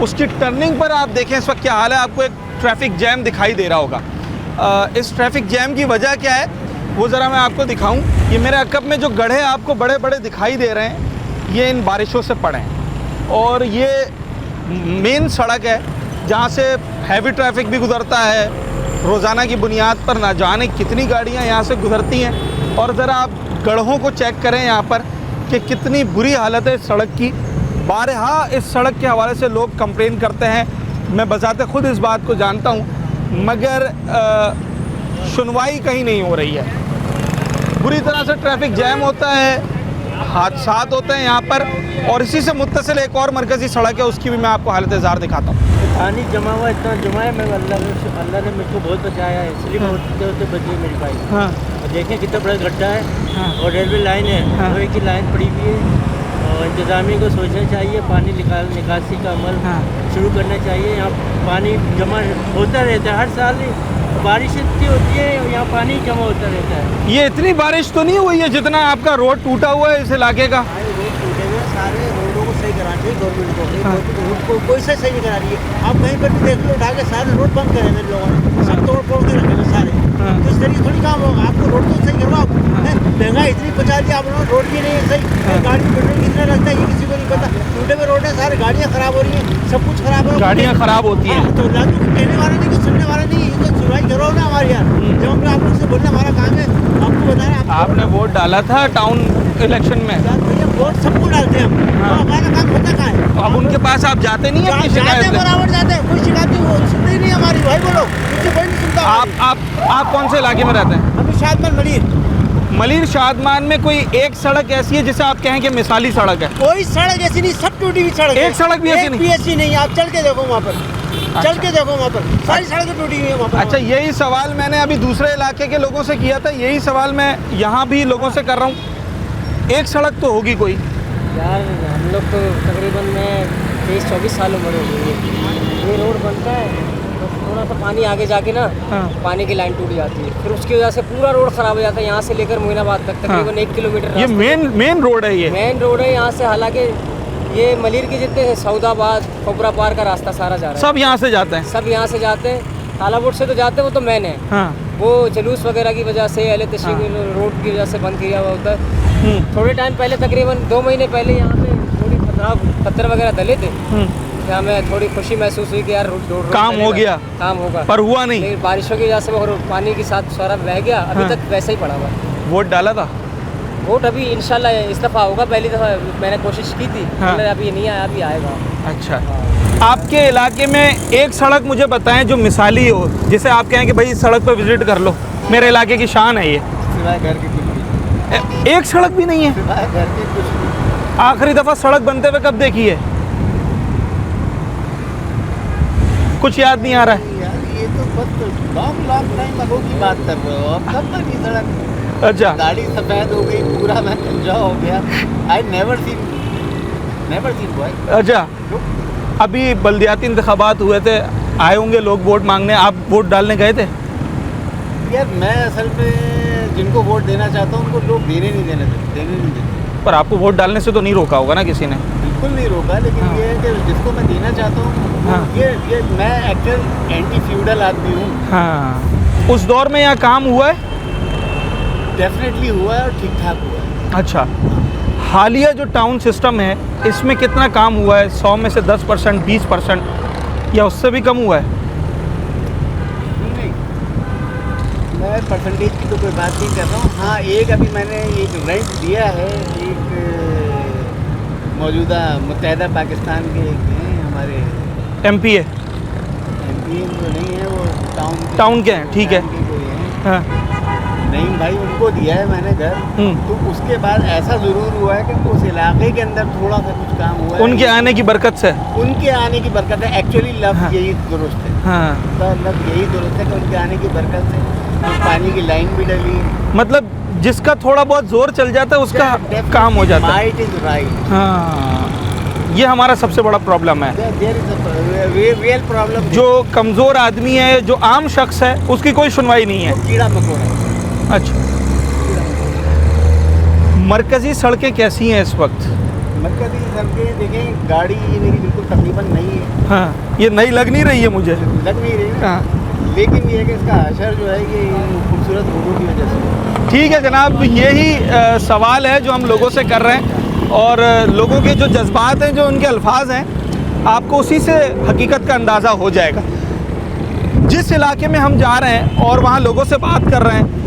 A: उसकी टर्निंग पर आप देखें इस वक्त क्या हाल है। आपको एक ट्रैफिक जैम दिखाई दे रहा होगा। इस ट्रैफिक जैम की वजह क्या है वो ज़रा मैं आपको दिखाऊं। ये मेरे अकब में जो गड्ढे आपको बड़े बड़े दिखाई दे रहे हैं, ये इन बारिशों से पड़े हैं, और ये मेन सड़क है जहाँ से हैवी ट्रैफिक भी गुज़रता है। रोज़ाना की बुनियाद पर ना जाने कितनी गाड़ियाँ यहाँ से गुज़रती हैं। और ज़रा आप गड्ढों को चेक करें यहाँ पर कि कितनी बुरी हालत है इस सड़क की। बारहा इस सड़क के हवाले से लोग कंप्लेन करते हैं, मैं बज़ाते ख़ुद इस बात को जानता हूँ, मगर सुनवाई कहीं नहीं हो रही है। बुरी तरह से ट्रैफिक जैम होता है, हादसात होते हैं यहाँ पर। और इसी से मुत्तसिल एक और मरकज़ी सड़क है, उसकी भी मैं आपको हालत ज़ार दिखाता हूँ।
J: पानी जमा हुआ इतना जमा है, मैं अल्लाह ने मुझको बहुत बचाया है, इसलिए होते होते बची मेरी बाइक।
A: हाँ।
J: और देखें कितना बड़ा गड्ढा है।
A: हाँ।
J: और रेलवे लाइन है,
A: हाँ।
J: लोहे की लाइन पड़ी हुई है। और इंतज़ामिया को सोचना चाहिए, पानी निकासी का अमल शुरू करना चाहिए। यहाँ पानी जमा होता रहता है हर साल, बारिश इतनी होती है यहाँ पानी जमा होता रहता है।
A: ये इतनी बारिश तो नहीं हुई है जितना आपका रोड टूटा हुआ है इस इलाके का?
J: रोड टूटे हुए, सारे रोडों को सही करानी है गवर्नमेंट को, कोई से सही नहीं करा रही है। आप कहीं पर भी देख लो, उठा के सारे रोड बंद करे मेरे लोगों ने, सब तोड़ फोड़ के रखे सारे। तो इस तरीके थोड़ी काम होगा, आपको रोड तो सही करो। आप महंगाई इतनी पचा दी आप लोगों ने, रोड भी नहीं है सही, गाड़ी पेट्रोल कितना लगता है ये किसी को नहीं पता। टूटे हुए रोड है, सारे गाड़ियाँ खराब हो रही हैं, सब कुछ खराब है,
A: गाड़ियाँ खराब होती हैं।
J: तो लागू कहने वाला नहीं, कुछ सुनने वाला नहीं, ये तो सुनवाई करो ना हमारे यार। जब हम आप लोग से बोलना हमारा काम है, आपको बताना।
A: आपने वोट डाला था टाउन इलेक्शन में?
J: भैया वोट सबको डालते हैं हम, तो हमारा काम होता कहाँ है?
A: अब उनके पास आप जाते नहीं है?
J: जाते बराबर जाते हैं, कोई शिकायत नहीं, वो सुनते ही नहीं हमारी। भाई बोलो, मुझे कोई नहीं सुनता।
A: आप कौन से इलाके में रहते हैं?
J: अभी शादमान
A: मलीर शादमान में कोई एक सड़क ऐसी है जिसे आप कहें कि मिसाली सड़क है?
J: कोई सड़क ऐसी नहीं, सब टूटी हुई सड़क है।
A: एक सड़क भी ऐसी नहीं?
J: ऐसी नहीं, आप चल के देखो वहाँ पर, चल के देखो वहाँ पर सारी सड़कें टूटी हुई है वहाँ पर।
A: अच्छा, यही सवाल मैंने अभी दूसरे इलाके के लोगों से किया था, यही सवाल मैं यहाँ भी लोगों से कर रहा हूँ। एक सड़क तो होगी कोई
J: यार। हम लोग तो तकरीबन में 23-24 साल उम्र हो गई है, ये रोड बनता है तो थोड़ा सा पानी आगे जाके ना पानी की लाइन टूट जाती है, फिर उसकी वजह से पूरा रोड खराब हो जाता है। यहाँ से लेकर मोइनाबाद तक तकरीबन 1 किलोमीटर
A: ये मेन रोड है। ये मेन
J: रोड है यहाँ से, हालांकि ये मलीर के जितने हैं, सऊदाबाद खोबरा पार का रास्ता सारा जा रहा है,
A: सब यहाँ से जाते हैं।
J: सब यहाँ से जाते हैं, कालाबोट से तो जाते हैं, वो तो मेन है।
A: हाँ।
J: वो जुलूस वगैरह की वजह से, अहले तशरीक़ रोड की वजह से बंद किया हुआ होता है। थोड़े टाइम पहले, तकरीबन 2 महीने पहले यहाँ पे थोड़ी पत्थर वगैरह डले थे, जहाँ में थोड़ी खुशी महसूस हुई कि यार रोड
A: काम हो गया,
J: काम होगा,
A: पर हुआ नहीं।
J: लेकिन बारिशों की वजह से वो पानी के साथ सारा बह गया, अभी तक वैसे ही पड़ा हुआ।
A: वोट डाला था?
J: वोट अभी इंशाल्लाह इस दफ़ा होगा, पहली दफ़ा मैंने कोशिश की थी। अभी नहीं आया, अभी आएगा।
A: अच्छा, आपके इलाके में एक सड़क मुझे बताएं जो मिसाली हो, जिसे आप कहें कि भाई इस सड़क पर विजिट कर लो, मेरे इलाके की शान है ये।
J: सिवाय घर की कुछ
A: एक सड़क भी नहीं है?
J: सिवाय घर की कुछ।
A: आखिरी दफ़ा सड़क बनते हुए कब देखी है? कुछ याद नहीं आ रहा है
J: यार, ये तो बस लॉन्ग टाइम अगो की बात कर रहे हो, अब कब तक ये सड़क?
A: अच्छा,
J: गाड़ी सफ़ेद हो गई, पूरा मैं कंजा हो गया। I never seen boy.
A: अच्छा, अभी बल्दियाती इंतखाबात हुए थे, आए होंगे लोग वोट मांगने, आप वोट डालने गए थे?
J: यार मैं असल में जिनको वोट देना चाहता हूँ उनको लोग देने नहीं देते।
A: पर आपको वोट डालने से तो नहीं रोका होगा ना किसी ने?
J: बिल्कुल नहीं रोका, लेकिन ये है कि जिसको मैं देना चाहता हूँ, ये मैं एक्चुअल एंटी फ्यूडल आदमी हूँ।
A: हाँ, उस दौर में यहाँ काम हुआ है?
J: डेफिनेटली हुआ है और ठीक ठाक हुआ है।
A: अच्छा, हालिया जो टाउन सिस्टम है इसमें कितना काम हुआ है? 100 में से 10%, 20% या उससे भी कम हुआ है?
J: नहीं, मैं परसेंटेज की तो कोई बात नहीं कर रहा हूँ। हाँ, एक अभी मैंने एक रेंट दिया है, एक मौजूदा मुत्तहदा पाकिस्तान के एक हैं हमारे
A: MP है?
J: MP तो नहीं है, वो
A: टाउन के हैं, ठीक है।
J: कोई हैं,
A: हाँ।
J: नहीं भाई, उनको दिया है मैंने घर। तो उसके बाद ऐसा ज़रूर हुआ है कि उस इलाके के अंदर थोड़ा सा कुछ काम हुआ है।
A: उनके आने की बरकत से?
J: उनके आने की बरकत है, एक्चुअली लफ्ज़ यही दुरुस्त है।
A: हाँ,
J: तो लफ्ज़ यही दुरुस्त है कि उनके आने की बरकत से तो पानी की लाइन भी डली।
A: मतलब जिसका थोड़ा बहुत जोर चल जाता है उसका काम हो जाता है।
J: Might is right.
A: हाँ, ये हमारा सबसे बड़ा प्रॉब्लम है।
J: रियल प्रॉब्लम
A: जो कमज़ोर आदमी है, जो आम शख्स है, उसकी कोई सुनवाई नहीं है।
J: कीड़ा मकोड़ा।
A: अच्छा, मरकज़ी सड़कें कैसी हैं इस वक्त?
J: मरकज़ी सड़कें देखें, गाड़ी मेरी बिल्कुल तकरीबन नई है।
A: हाँ, ये नई लग नहीं रही है मुझे।
J: लग नहीं रही है।
A: हाँ,
J: लेकिन ये है कि इसका असर जो है ये खूबसूरत रोडों की वजह से।
A: ठीक है जनाब, यही सवाल है जो हम लोगों से कर रहे हैं और लोगों के जो जज्बात हैं, जो उनके अल्फाज हैं, आपको उसी से हकीकत का अंदाज़ा हो जाएगा। जिस इलाके में हम जा रहे हैं और वहाँ लोगों से बात कर रहे हैं,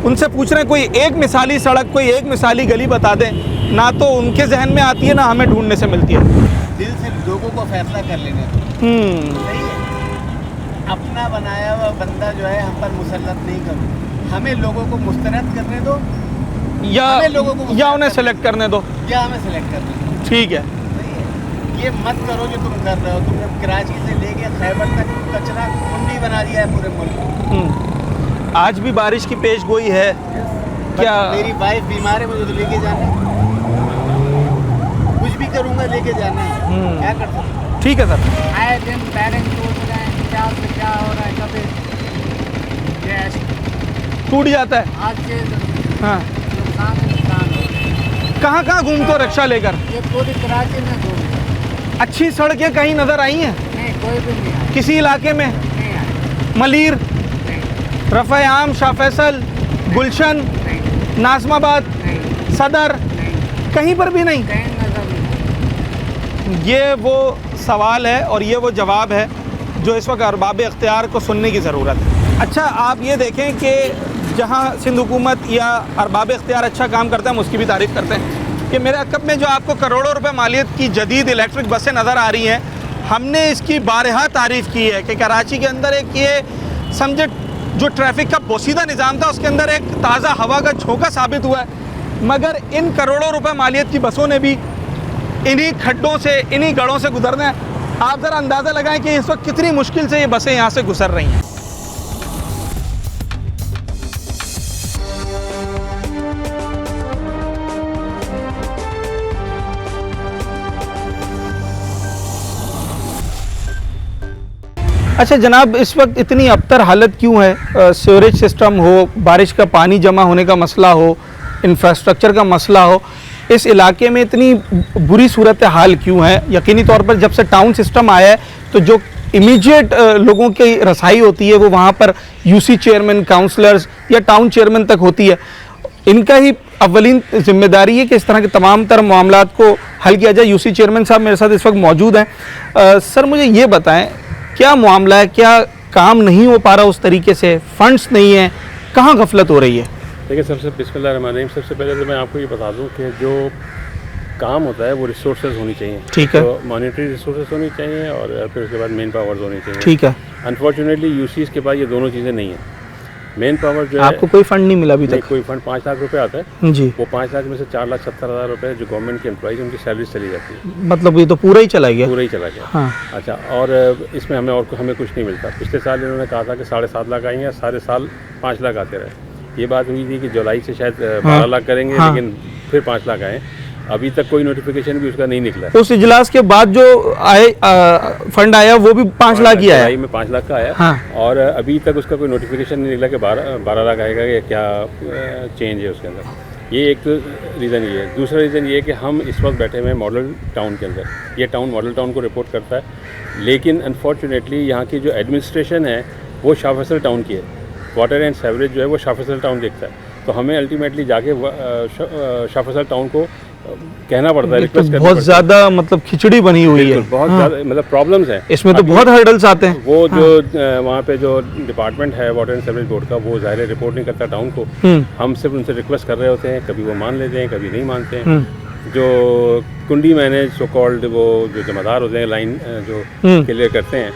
A: उनसे पूछ रहे हैं कोई एक मिसाली सड़क, कोई एक मिसाली गली बता दें, ना तो उनके जहन में आती है ना हमें ढूंढने से मिलती है।
J: दिल से लोगों को फैसला कर लेने दो। सही है, अपना बनाया हुआ बंदा जो है हम पर मुसल्लत नहीं करो। हमें लोगों को मुस्तरद करने दो
A: या उन्हें सेलेक्ट करने दो,
J: या हमें सेलेक्ट करने दो।
A: ठीक है।
J: सही है, ये मत करो जो तुम कर रहे हो। तुमने कराची से लेके खैबर तक कचरा कुंडी बना दिया है पूरे मुल्क में।
A: आज भी बारिश की पेश गोई है क्या?
J: मेरी वाइफ बीमार है, मुझे तो लेके जाना है। कुछ भी करूँगा लेके जाना है, क्या कर सकते हैं।
A: ठीक है सर।
J: आए दिन पेरेंट्स सोच रहे हैं क्या से क्या हो रहा है, कभी ये
A: टूट जाता है।
J: आज के
A: हाँ,
J: नुकसान
A: कहाँ कहाँ घूमते हो रिक्शा लेकर?
J: ये पूरी कराची में घूम।
A: अच्छी सड़कें कहीं नज़र आई हैं?
J: नहीं, कोई भी नहीं आई।
A: किसी इलाके में?
J: नहीं आई।
A: मलीर, रफ़ा आम, शाह फैसल, गुलशन, नाज़माबाद, सदर, कहीं पर भी नहीं?
J: कहीं नजर नहीं।
A: ये वो सवाल है और ये वो जवाब है जो इस वक्त अरबाब इख्तियार को सुनने की ज़रूरत है। अच्छा, आप ये देखें कि जहाँ सिंध हुकूमत या अरबाब इख्तियार अच्छा काम करते हैं, हम उसकी भी तारीफ़ करते हैं कि मेरे अकब में जो आपको करोड़ों रुपए मालियत की जदीद इलेक्ट्रिक बसें नज़र आ रही हैं, हमने इसकी बारहा तारीफ़ की है कि कराची के अंदर एक ये समझे जो ट्रैफिक का पोशीदा निज़ाम था उसके अंदर एक ताज़ा हवा का झोंका साबित हुआ है। मगर इन करोड़ों रुपए मालियत की बसों ने भी इन्हीं खड्डों से, इन्हीं गढ़ों से गुजरना है। आप ज़रा अंदाज़ा लगाएं कि इस वक्त कितनी मुश्किल से ये बसें यहाँ से गुजर रही हैं। अच्छा जनाब, इस वक्त इतनी अबतर हालत क्यों है? सीवरेज सिस्टम हो, बारिश का पानी जमा होने का मसला हो, इंफ्रास्ट्रक्चर का मसला हो, इस इलाके में इतनी बुरी सूरत हाल क्यों है? यकीनी तौर पर जब से टाउन सिस्टम आया है तो जो इमीडिएट लोगों की रसाई होती है वो वहाँ पर यूसी चेयरमैन, काउंसलर्स या टाउन चेयरमैन तक होती है। इनका ही अव्वलीन जिम्मेदारी है कि इस तरह के तमाम तर मामलात को हल किया जाए। यूसी चेयरमैन साहब मेरे साथ इस वक्त मौजूद हैं। सर, मुझे ये बताएं, क्या मामला है? क्या काम नहीं हो पा रहा उस तरीके से? फंड्स नहीं है? कहाँ गफलत हो रही है?
D: देखिए, सबसे बिस्मिल्लाहिर्रहमानिर्रहीम, सबसे पहले तो मैं आपको ये बता दूं कि जो काम होता है वो रिसोर्सेज होनी चाहिए।
A: ठीक है।
D: तो मॉनेटरी रिसोर्सेज होनी चाहिए और फिर उसके बाद मेन पावर्स होनी चाहिए।
A: ठीक है।
D: अनफॉर्चुनेटली यूसीज के पास ये दोनों चीज़ें नहीं हैं। मेन पावर जो है,
A: आपको कोई फंड नहीं मिला अभी तक?
D: कोई फंड 5 लाख रुपए आता है
A: जी।
D: वो 5 लाख में से 4,70,000 रुपए जो गवर्नमेंट के एम्प्लॉइज उनकी सैलरी चली जाती है।
A: मतलब ये तो पूरा ही चला गया?
D: पूरा ही चला गया।
A: हाँ।
D: अच्छा, और इसमें हमें कुछ नहीं मिलता। पिछले साल इन्होंने कहा था कि 7.5 लाख आएंगे, सारे साल 5 लाख आते रहे। ये बात हुई थी कि जुलाई से शायद 12 लाख करेंगे। हाँ। लेकिन फिर 5 लाख आए। अभी तक कोई नोटिफिकेशन भी उसका नहीं निकला।
A: उस इजलास के बाद जो फंड आया वो भी 5 लाख ही आया?
D: जुलाई में 5 लाख का आया।
A: हाँ।
D: और अभी तक उसका कोई नोटिफिकेशन नहीं निकला कि 12 लाख आएगा या क्या चेंज है उसके अंदर। ये एक तो रीज़न ये है। दूसरा रीज़न ये है कि हम इस वक्त बैठे हुए मॉडल टाउन के अंदर। ये टाउन मॉडल टाउन को रिपोर्ट करता है, लेकिन अनफॉर्चुनेटली यहाँ की जो एडमिनिस्ट्रेशन है वो शाह फैसल टाउन की है। वाटर एंड सेवरेज जो है वो शाह फैसल टाउन देखता है। तो हमें अल्टीमेटली जाके शाह फैसल टाउन को कहना पड़ता है,
A: ये तो
D: रिक्वेस्ट करनी
A: बहुत
D: पड़ती है।
A: ज़्यादा मतलब खिचड़ी बनी हुई है।
D: बिल्कुल, बहुत ज़्यादा मतलब प्रॉब्लम्स हैं
A: इसमें तो
D: अभी
A: बहुत हर्डल्स आते हैं।
D: वो जो वहाँ पे जो डिपार्टमेंट है वाटर एंड सीवरेज बोर्ड का, वो ज़ाहिर है रिपोर्ट नहीं करता टाउन को। हम सिर्फ उनसे रिक्वेस्ट कर रहे होते हैं, कभी वो मान लेते हैं, कभी नहीं मानते हैं। जो कुंडी मैनेज सो कॉल्ड वो जो जमादार होते हैं लाइन जो क्लियर करते हैं,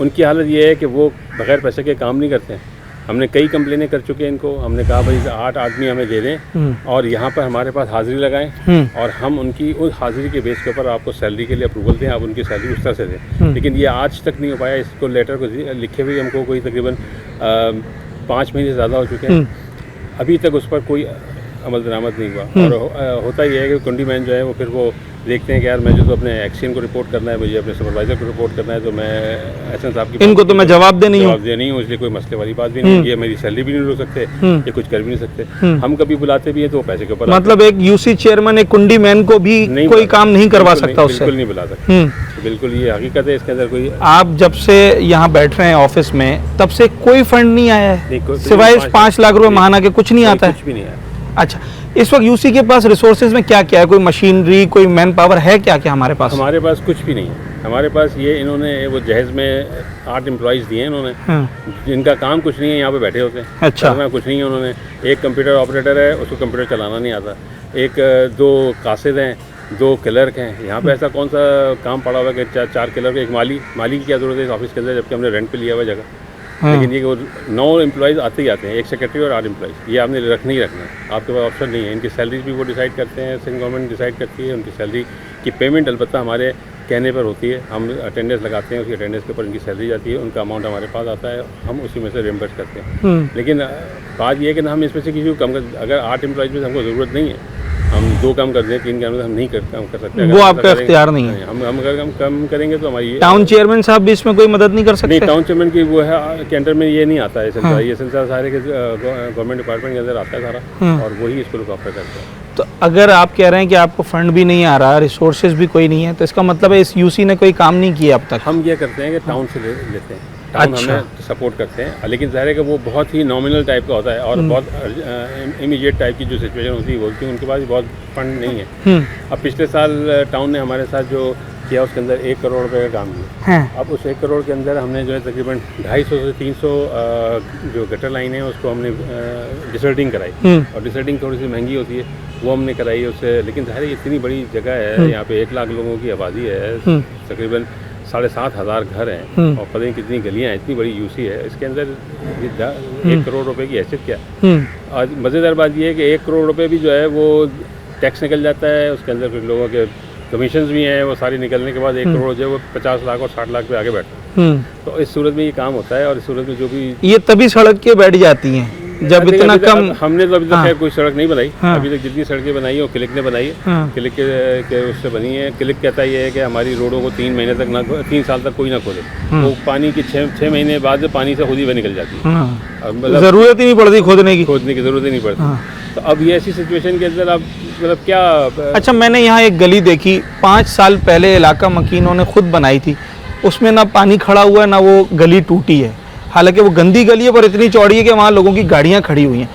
D: उनकी हालत ये है कि वो बगैर पैसे के काम नहीं करते हैं। हमने कई कंप्लेनें कर चुके हैं इनको, हमने कहा भाई 8 आदमी हमें दे दें और यहाँ पर हमारे पास हाज़िरी लगाएं और हम उनकी उस हाज़िरी के बेस के ऊपर आपको सैलरी के लिए अप्रूवल दें, आप उनकी सैलरी उस तरह से दें। लेकिन ये आज तक नहीं हो पाया। इसको लेटर को लिखे हुए हमको कोई तकरीबन 5 महीने से ज़्यादा हो चुके हैं, अभी तक उस पर कोई अमल दरामद नहीं हुआ। और होता ये है कि कुंडी मैन जो है वो फिर वो देखते हैं कि यार मुझे तो अपने एक्शन को रिपोर्ट करना है, मुझे अपने सुपरवाइजर को रिपोर्ट करना है, तो मैं एसएन साहब की
A: इनको तो मैं जवाब दे नहीं
D: हूँ, इसलिए कोई मसले वाली बात भी नहीं है। ये मेरी सैलरी भी नहीं रोक सकते, ये कुछ कर भी नहीं सकते। हम कभी बुलाते भी हैं तो वो पैसे के ऊपर
A: मतलब एक यूसी चेयरमैन एक कुंडी मैन को भी कोई काम नहीं करवा सकता उससे।
D: बिल्कुल नहीं बुला सकते, बिल्कुल ये हकीकत है। इसके अंदर कोई
A: आप जब से यहाँ बैठ रहे हैं ऑफिस में तब से कोई फंड नहीं आया है सिवाय 5 लाख रुपए महाना के? कुछ नहीं आता है?
D: कुछ भी नहीं आया।
A: अच्छा, इस वक्त यूसी के पास रिसोर्सेज में क्या क्या है? कोई मशीनरी, कोई मैन पावर है क्या क्या हमारे पास?
D: हमारे पास कुछ भी नहीं है। हमारे पास ये इन्होंने वो जहेज में 8 एम्प्लॉइज़ दिए हैं इन्होंने, जिनका काम कुछ नहीं है, यहाँ पे बैठे होते हैं।
A: अच्छा,
D: करना कुछ नहीं है उन्होंने। एक कंप्यूटर ऑपरेटर है, उसको कंप्यूटर चलाना नहीं आता। 2 कासिद हैं, 2 क्लर्क हैं। यहाँ पे ऐसा कौन सा काम पड़ा हुआ है कि 4 क्लर्क, एक माली की क्या ज़रूरत है इस ऑफिस के अंदर, जबकि हमने रेंट पे लिया हुआ जगह। लेकिन ये 9 एम्प्लॉइज़ आते ही आते हैं, एक सेक्रेटरी और 8 एम्प्लॉइज़। ये आपने रखना ही रखना है, आपके पास ऑप्शन नहीं है। इनकी सैलरीज भी वो डिसाइड करते हैं, सेंट्रल गवर्नमेंट डिसाइड करती है। उनकी सैलरी की पेमेंट अलबत्ता हमारे कहने पर होती है, हम अटेंडेंस लगाते हैं, उसकी अटेंडेंस के ऊपर इनकी सैलरी जाती है, उनका अमाउंट हमारे पास आता है, हम उसी में से रिएम्बर्स करते हैं। लेकिन बात यह है कि हम इसमें से किसी को कम कर, अगर 8 एम्प्लॉइज़ में हमको ज़रूरत नहीं है, हम 2 काम कर दें, 3 काम हम नहीं कर सकते।
A: वो आपका इख्तियार नहीं है।
D: हम अगर हम कम करेंगे तो हमारी
A: टाउन चेयरमैन साहब भी इसमें कोई मदद नहीं कर सकते?
D: नहीं, टाउन चेयरमैन की वो है के अंडर में ये नहीं आता है। ये संसार सारे के गवर्नमेंट डिपार्टमेंट के अंदर आता है सारा, और वही इसको लुक आफ्टर करता है।
A: तो अगर आप कह रहे हैं कि आपको फंड भी नहीं आ रहा, रिसोर्सेज भी कोई नहीं है, तो इसका मतलब है इस यूसी ने कोई काम नहीं किया अब तक?
D: हम ये करते हैं कि टाउन से लेते हैं, टाउन हमें सपोर्ट करते हैं, लेकिन ज़ाहिर है कि वो बहुत ही नॉमिनल टाइप का होता है और बहुत इमीडिएट टाइप की जो सिचुएशन होती है वो, क्योंकि उनके पास बहुत फंड नहीं है। अब पिछले साल टाउन ने हमारे साथ जो किया उसके अंदर 1 करोड़ रुपए का काम किया। अब उस 1 करोड़ के अंदर हमने जो है तकरीबन 250 से 300 जो गटर लाइन है उसको हमने डिसल्टिंग कराई, और डिसल्टिंग थोड़ी सी महंगी होती है, वो हमने कराई उससे। लेकिन ज़ाहिर है इतनी बड़ी जगह है, यहाँ पे 1 लाख लोगों की आबादी है, तकरीबन 7,500 घर हैं और पता नहीं कितनी गलियाँ हैं, इतनी बड़ी यूसी है। इसके अंदर 1 करोड़ रुपए की हैसियत क्या? और मज़ेदार बात ये है कि 1 करोड़ रुपए भी जो है वो टैक्स निकल जाता है, उसके अंदर कुछ लोगों के कमीशंस भी हैं, वो सारी निकलने के बाद 1 करोड़ जो है वो 50 लाख और 60 लाख पे आगे बैठता है। तो इस सूरत में ये काम होता है, और इस सूरत में जो भी
A: ये तभी सड़क के बैठ जाती हैं जब इतना कम।
D: हमने तो अभी तक कोई सड़क नहीं बनाई, अभी तक जितनी सड़कें बनाई है वो क्लिक ने बनाई है, क्लिक के उससे बनी है। क्लिक कहता ये है कि हमारी रोडों को 3 महीने तक 3 साल तक कोई ना खोले, तो पानी की 6 महीने बाद पानी से खुद ही वह निकल जाती है,
A: मतलब जरूरत ही नहीं पड़ती खोदने की
D: जरूरत ही नहीं पड़ती। तो अब ये ऐसी सिचुएशन के अंदर अब मतलब क्या।
A: अच्छा, मैंने यहाँ एक गली देखी 5 साल पहले, इलाका मकीनों ने खुद बनाई थी, उसमें ना पानी खड़ा हुआ है ना वो गली टूटी है, हालांकि वो गंदी गली है पर इतनी चौड़ी है कि वहाँ लोगों की गाड़ियाँ खड़ी हुई हैं।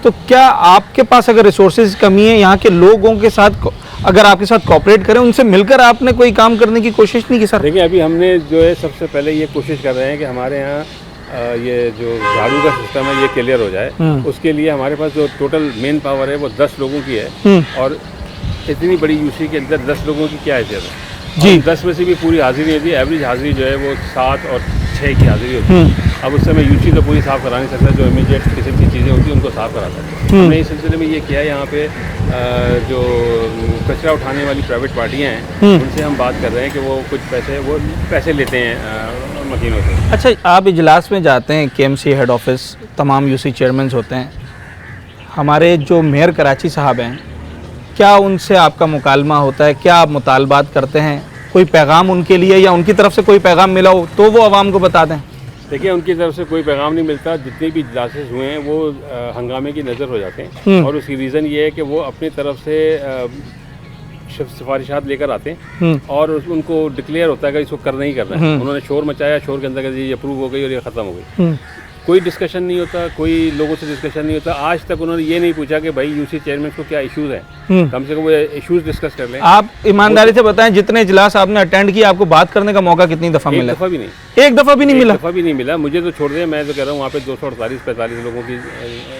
A: तो क्या आपके पास अगर रिसोर्सेज कमी है, यहाँ के लोगों के साथ अगर आपके साथ कोऑपरेट करें, उनसे मिलकर आपने कोई काम करने की कोशिश नहीं की सर?
D: देखिए, अभी हमने जो है सबसे पहले ये कोशिश कर रहे हैं कि हमारे यहाँ ये जो झाड़ू का सिस्टम है ये क्लियर हो जाए। उसके लिए हमारे पास जो टोटल मेन पावर है वो 10 लोगों की है, और इतनी बड़ी यूसी के अंदर 10 लोगों की क्या हैसियत है जी? 10 में से भी पूरी हाजिरी होती है, एवरेज हाजिरी जो है वो 7 और 6 की हाजिरी होती है। अब उस समय यूसी तो पूरी साफ़ करा नहीं सकता, जो इमीडिएट किस्म की चीज़ें होती हैं उनको साफ़ कराता है। हमने इस सिलसिले में ये किया, यहाँ पे जो कचरा उठाने वाली प्राइवेट पार्टियाँ हैं उनसे हम बात कर रहे हैं कि वो कुछ पैसे लेते हैं मकीनों से।
A: अच्छा, आप इजलास में जाते हैं, केएमसी हेड ऑफिस, तमाम यूसी चेयरमैन होते हैं, हमारे जो मेयर कराची साहब हैं, क्या उनसे आपका मुकालमा होता है? क्या आप मुतालबात करते हैं? कोई पैगाम उनके लिए या उनकी तरफ से कोई पैगाम मिला हो तो वो आवाम को बता दें।
D: देखिए, उनकी तरफ से कोई पैगाम नहीं मिलता। जितने भी इजलासेस हुए हैं वो हंगामे की नज़र हो जाते हैं, और उसकी रीज़न ये है कि वो अपनी तरफ से सिफारिशात लेकर आते हैं और उनको डिक्लेयर होता है कि इसको करना ही करना है। उन्होंने शोर मचाया, शोर के अंदर ये अप्रूव हो गई और ये ख़त्म हो गई। कोई डिस्कशन नहीं होता, कोई लोगों से डिस्कशन नहीं होता। आज तक उन्होंने ये नहीं पूछा कि भाई यूसी चेयरमैन को क्या इश्यूज़ हैं, कम से कम वो इश्यूज़ डिस्कस कर लें।
A: आप ईमानदारी से बताएं, जितने इजलास आपने अटेंड किए, आपको बात करने का मौका कितनी दफ़ा मिला?
D: एक दफ़ा भी नहीं।
A: एक दफ़ा भी नहीं मिला?
D: एक दफ़ा भी नहीं मिला। मुझे तो छोड़ दें, मैं तो कह रहा हूँ वहाँ पे 248-45 लोगों की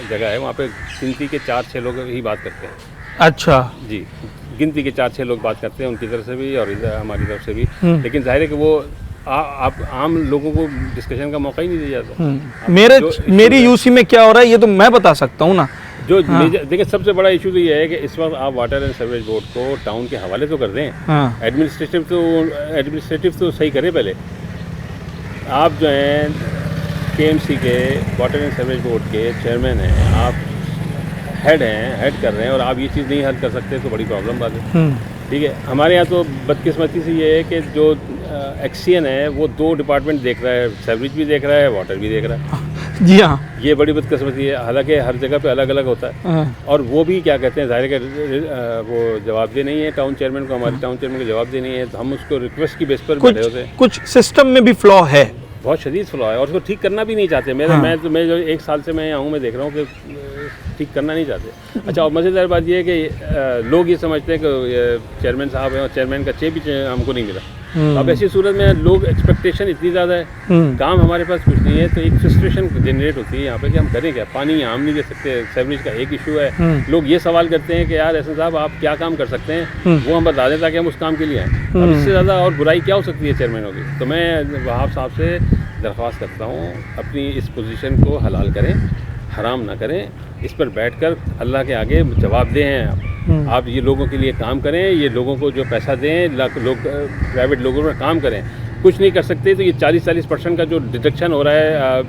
D: जगह है, वहाँ पे गिनती के 4-6 लोग ही बात करते हैं।
A: अच्छा
D: जी, गिनती के 4-6 लोग बात करते हैं, उनकी तरफ से भी और इधर हमारी तरफ से भी। लेकिन जाहिर है कि वो आप आम लोगों को डिस्कशन का मौका ही नहीं दिया जाता।
A: मेरी यूसी में क्या हो रहा है ये तो मैं बता सकता हूँ ना।
D: जो देखिए सबसे बड़ा इशू तो ये है कि इस वक्त आप वाटर एंड सीवरेज बोर्ड को टाउन के हवाले तो कर दें, एडमिनिस्ट्रेटिव तो सही करें पहले। आप जो हैं केएमसी के वाटर एंड सीवरेज बोर्ड के चेयरमैन हैं, आप हेड कर रहे हैं और आप ये चीज़ नहीं हल कर सकते तो बड़ी प्रॉब्लम बात है। ठीक है, हमारे यहाँ तो बदकिस्मती से ये है कि जो एक्सीएन है वो 2 डिपार्टमेंट देख रहा है, सीवरेज भी देख रहा है, वाटर भी देख रहा है।
A: जी हाँ,
D: ये बड़ी बदकिस्मती है। हालांकि हर जगह पे अलग अलग होता है और वो भी क्या कहते हैं, जाहिर है वो जवाबदेह नहीं है टाउन चेयरमैन को, हमारे टाउन चेयरमैन को जवाबदेह नहीं है, तो हम उसको रिक्वेस्ट की बेस पर बैठे होते हैं।
A: कुछ सिस्टम में भी फ्लॉ है,
D: बहुत शदीद फ्लॉ है और उसको ठीक करना भी नहीं चाहते। मैं जो 1 साल से मैं यहाँ हूँ, मैं देख रहा हूँ कि ठीक करना नहीं चाहते। अच्छा, और मज़ेदार बात ये है कि लोग ये समझते हैं कि चेयरमैन साहब हैं और चेयरमैन का चेक भी हमको नहीं मिला। अब ऐसी सूरत में लोग एक्सपेक्टेशन इतनी ज़्यादा है, काम हमारे पास कुछ नहीं है, तो एक फ्रस्ट्रेशन जनरेट होती है यहाँ पे कि हम करें क्या। पानी यहाँ हम नहीं दे सकते, सीवरेज का एक इशू है। लोग ये सवाल करते हैं कि यार एहसन साहब आप क्या काम कर सकते हैं, वो हम बता दें ताकि हम उस काम के लिए आएँ। अब इससे ज़्यादा और बुराई क्या हो सकती है चेयरमैनों की। तो मैं वहाब साहब से दरख्वास्त करता हूँ, अपनी इस पोजीशन को हलाल करें, हराम ना करें, इस पर बैठकर अल्लाह के आगे जवाबदेह हैं आप ये लोगों के लिए काम करें, ये लोगों को जो पैसा दें, लोग प्राइवेट लोगों में काम करें। कुछ नहीं कर सकते तो ये 40% का जो डिडक्शन हो रहा है,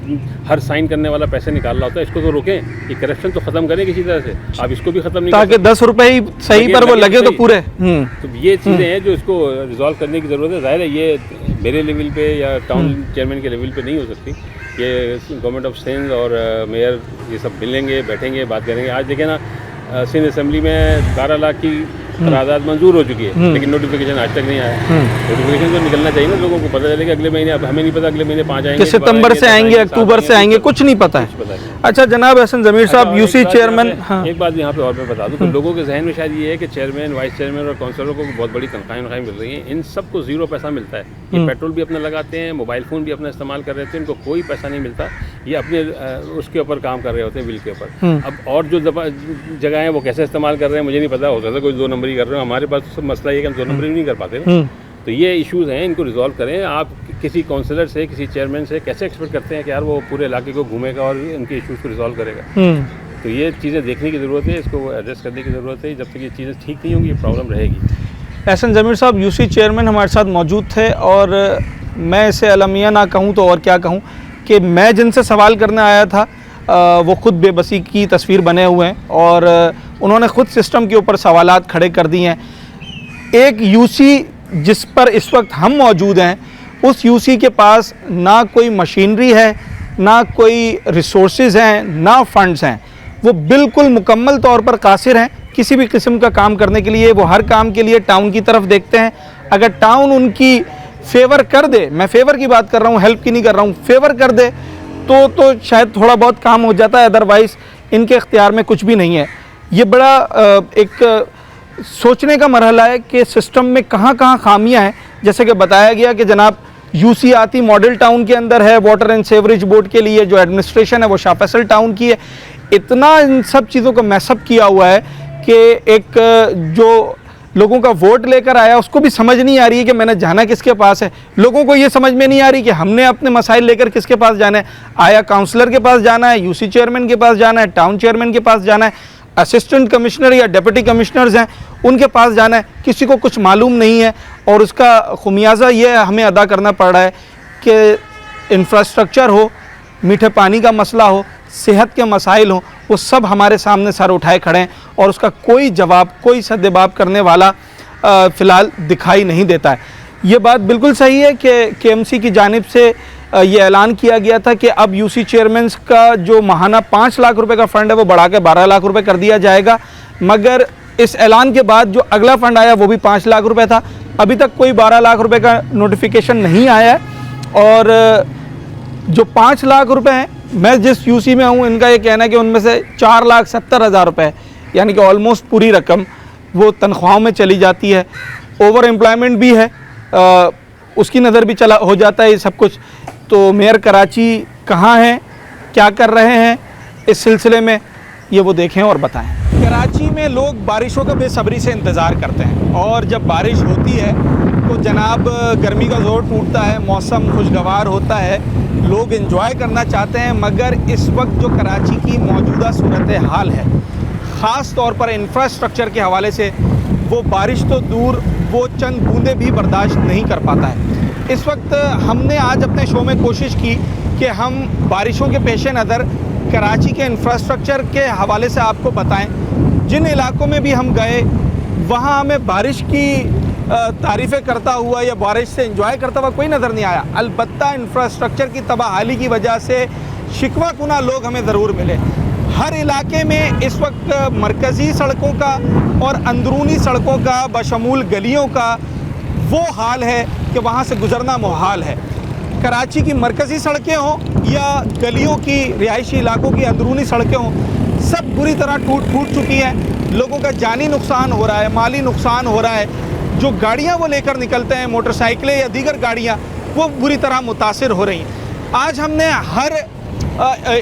D: हर साइन करने वाला पैसे निकाल रहा होता है, इसको तो रोकें। ये करप्शन तो ख़त्म करें किसी तरह से। आप इसको भी ख़त्म नहीं,
A: ताकि 10 रुपये ही सही पर वो लगे तो पूरे।
D: तो ये चीज़ें हैं जो इसको रिजॉल्व करने की ज़रूरत है। ज़ाहिर है ये मेरे लेवल पे या टाउन चेयरमैन के लेवल पे नहीं हो सकती। ये गवर्नमेंट ऑफ सिंध और मेयर ये सब मिलेंगे, बैठेंगे, बात करेंगे। आज देखें ना, सिंध असेंबली में 12 लाख की करारदाद मंजूर हो चुकी है, लेकिन नोटिफिकेशन आज तक नहीं आया। नोटिफिकेशन तो निकलना चाहिए ना, लोगों को पता चलेगा अगले महीने। अब हमें नहीं पता अगले महीने 5 आएंगे,
A: सितंबर से आएंगे, अक्टूबर से आएंगे, कुछ नहीं पता है। अच्छा जनाब एहसन ज़मीर साहब, यूसी चेयरमैन,
D: एक बात यहाँ पे और मैं बता दूँ तो लोगों के जहन में शायद ये है कि चेयरमैन, वाइस चेयरमैन और काउंसलरों को बहुत बड़ी तनख्वाहें मिल रही हैं। इन सबको 0 पैसा मिलता है। ये पेट्रोल भी अपना लगाते हैं, मोबाइल फ़ोन भी अपना इस्तेमाल कर रहे थे, इनको कोई पैसा नहीं मिलता। ये अपने उसके ऊपर काम कर रहे होते हैं, बिल के ऊपर। अब और जो जगह है वो कैसे इस्तेमाल कर रहे हैं मुझे नहीं पता, हो सकता है कोई 2 नंबरी कर रहे हो। हमारे पास सब मसला ये कि हम 2 नंबरी नहीं कर पाते ना। तो ये इश्यूज़ हैं, इनको रिजॉल्व करें। आप किसी काउंसलर से, किसी चेयरमैन से कैसे एक्सपेक्ट करते हैं कि यार वो पूरे इलाके को घूमेगा और इनके इश्यूज़ को रिजॉल्व करेगा। तो ये चीज़ें देखने की ज़रूरत है, इसको एड्रेस करने की ज़रूरत है। जब तक ये चीज़ें ठीक नहीं होंगी ये प्रॉब्लम रहेगी।
A: एहसन ज़मीर साहब यूसी चेयरमैन हमारे साथ मौजूद थे और मैं इसे अलमिया ना कहूँ तो और क्या कहूँ कि मैं जिनसे सवाल करने आया था वो ख़ुद बेबसी की तस्वीर बने हुए हैं और उन्होंने ख़ुद सिस्टम के ऊपर सवालात खड़े कर दिए हैं। एक यूसी जिस पर इस वक्त हम मौजूद हैं, उस यूसी के पास ना कोई मशीनरी है, ना कोई रिसोर्सेज हैं, ना फंड्स हैं। वो बिल्कुल मुकम्मल तौर पर कासिर हैं किसी भी किस्म का काम करने के लिए। वो हर काम के लिए टाउन की तरफ देखते हैं। अगर टाउन उनकी फेवर कर दे, मैं फेवर की बात कर रहा हूँ, हेल्प की नहीं कर रहा हूँ, फेवर कर दे तो शायद थोड़ा बहुत काम हो जाता है, अदरवाइज़ इनके इख्तियार में कुछ भी नहीं है। ये बड़ा एक सोचने का मरहला है कि सिस्टम में कहाँ कहाँ खामियाँ हैं। जैसे कि बताया गया कि जनाब यूसी आती मॉडल टाउन के अंदर है, वाटर एंड सीवरेज बोर्ड के लिए जो एडमिनिस्ट्रेशन है वो शाह फैसल टाउन की है। इतना इन सब चीज़ों को मैसअप किया हुआ है कि एक जो लोगों का वोट लेकर आया उसको भी समझ नहीं आ रही है कि मैंने जाना किसके पास है। लोगों को ये समझ में नहीं आ रही कि हमने अपने मसाइल लेकर किसके पास जाना है। आया काउंसलर के पास जाना है, यूसी चेयरमैन के पास जाना है, टाउन चेयरमैन के पास जाना है, असिस्टेंट कमिश्नर या डिप्टी कमिश्नर्स हैं उनके पास जाना है। किसी को कुछ मालूम नहीं है और उसका खुमियाजा ये हमें अदा करना पड़ रहा है कि इंफ्रास्ट्रक्चर हो, मीठे पानी का मसला हो, सेहत के मसाइल हों, वो सब हमारे सामने सर उठाए खड़े हैं और उसका कोई जवाब, कोई सद्जवाब करने वाला फ़िलहाल दिखाई नहीं देता है। ये बात बिल्कुल सही है कि केएमसी की जानिब से ये ऐलान किया गया था कि अब यूसी चेयरमैन का जो माहाना 5 लाख रुपए का फ़ंड है वो बढ़ा के 12 लाख रुपए कर दिया जाएगा। मगर इस ऐलान के बाद जो अगला फ़ंड आया वो भी 5 लाख रुपए था। अभी तक कोई 12 लाख रुपए का नोटिफिकेशन नहीं आया है और जो 5 लाख रुपए हैं मैं जिस यूसी में हूँ, इनका ये कहना है कि उनमें से 4,70,000 रुपये यानी कि ऑलमोस्ट पूरी रकम वो तनख्वाहों में चली जाती है। ओवर एम्प्लॉयमेंट भी है, उसकी नज़र भी चला हो जाता है ये सब कुछ। तो मेयर कराची कहाँ हैं, क्या कर रहे हैं इस सिलसिले में, ये वो देखें और बताएं। कराची में लोग बारिशों का बेसब्री से इंतज़ार करते हैं और जब बारिश होती है तो जनाब गर्मी का ज़ोर टूटता है, मौसम खुशगवार होता है, लोग एंजॉय करना चाहते हैं। मगर इस वक्त जो कराची की मौजूदा सूरत हाल है, ख़ास तौर पर इंफ्रास्ट्रक्चर के हवाले से, वो बारिश तो दूर, वो चंद बूंदें भी बर्दाश्त नहीं कर पाता है। इस वक्त हमने आज अपने शो में कोशिश की कि हम बारिशों के पेश नज़र कराची के इंफ्रास्ट्रक्चर के हवाले से आपको बताएं। जिन इलाकों में भी हम गए वहाँ हमें बारिश की तारीफ़ें करता हुआ या बारिश से एंजॉय करता हुआ कोई नज़र नहीं आया। अलबत्ता इंफ्रास्ट्रक्चर की तबाहाली की वजह से शिकवा कुना लोग हमें ज़रूर मिले। हर इलाके में इस वक्त मरकज़ी सड़कों का और अंदरूनी सड़कों का बशमूल गलियों का वो हाल है कि वहाँ से गुज़रना मुहाल है। कराची की मरकज़ी सड़कें हों या गलियों की, रिहायशी इलाकों की अंदरूनी सड़कें हों, सब बुरी तरह टूट फूट चुकी हैं। लोगों का जानी नुकसान हो रहा है, माली नुकसान हो रहा है। जो गाड़ियाँ वो लेकर निकलते हैं, मोटरसाइकिलें या दीगर गाड़ियाँ, वो बुरी तरह मुतासिर हो रही हैं। आज हमने हर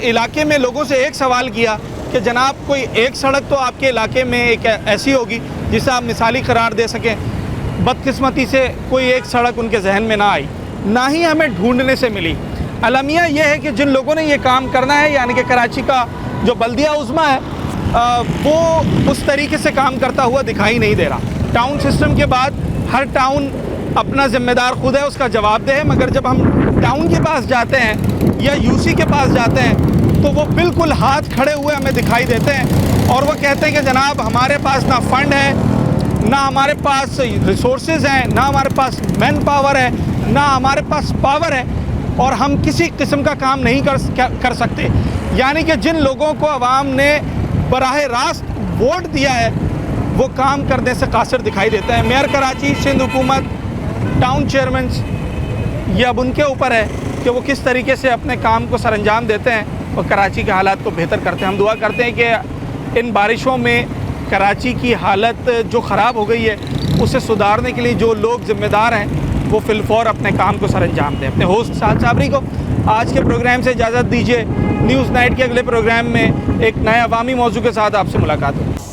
A: इलाके में लोगों से एक सवाल किया कि जनाब कोई एक सड़क तो आपके इलाके में एक ऐसी होगी जिसे आप मिसाली करार दे सकें। बदकिस्मती से कोई एक सड़क उनके जहन में ना आई, ना ही हमें ढूंढने से मिली। अलमिया ये है कि जिन लोगों ने ये काम करना है, यानी कि कराची का जो बल्दिया उज़्मा है, वो उस तरीके से काम करता हुआ दिखाई नहीं दे रहा। टाउन सिस्टम के बाद हर टाउन अपना ज़िम्मेदार खुद है, उसका जवाबदेह है। मगर जब हम टाउन के पास जाते हैं या यूसी के पास जाते हैं तो वो बिल्कुल हाथ खड़े हुए हमें दिखाई देते हैं और वो कहते हैं कि जनाब हमारे पास ना फंड है, ना हमारे पास रिसोर्सेज हैं, ना हमारे पास मैन पावर है, ना हमारे पास पावर है और हम किसी किस्म का काम नहीं कर सकते। यानी कि जिन लोगों को आवाम ने बराह रास्त वोट दिया है वो काम करने से कासिर दिखाई देता है। मेयर कराची, सिंध हुकूमत, टाउन चेयरमैन, ये अब उनके ऊपर है कि वो किस तरीके से अपने काम को सरअंजाम देते हैं और कराची के हालात को बेहतर करते हैं। हम दुआ करते हैं कि इन बारिशों में कराची की हालत जो ख़राब हो गई है उसे सुधारने के लिए जो लोग ज़िम्मेदार हैं वो फिलफौर अपने काम को सरअंजाम दें। अपने होस्ट साद साबरी को आज के प्रोग्राम से इजाज़त दीजिए। न्यूज़ नाइट के अगले प्रोग्राम में एक नए अवामी मौजू के साथ आपसे मुलाकात होगी।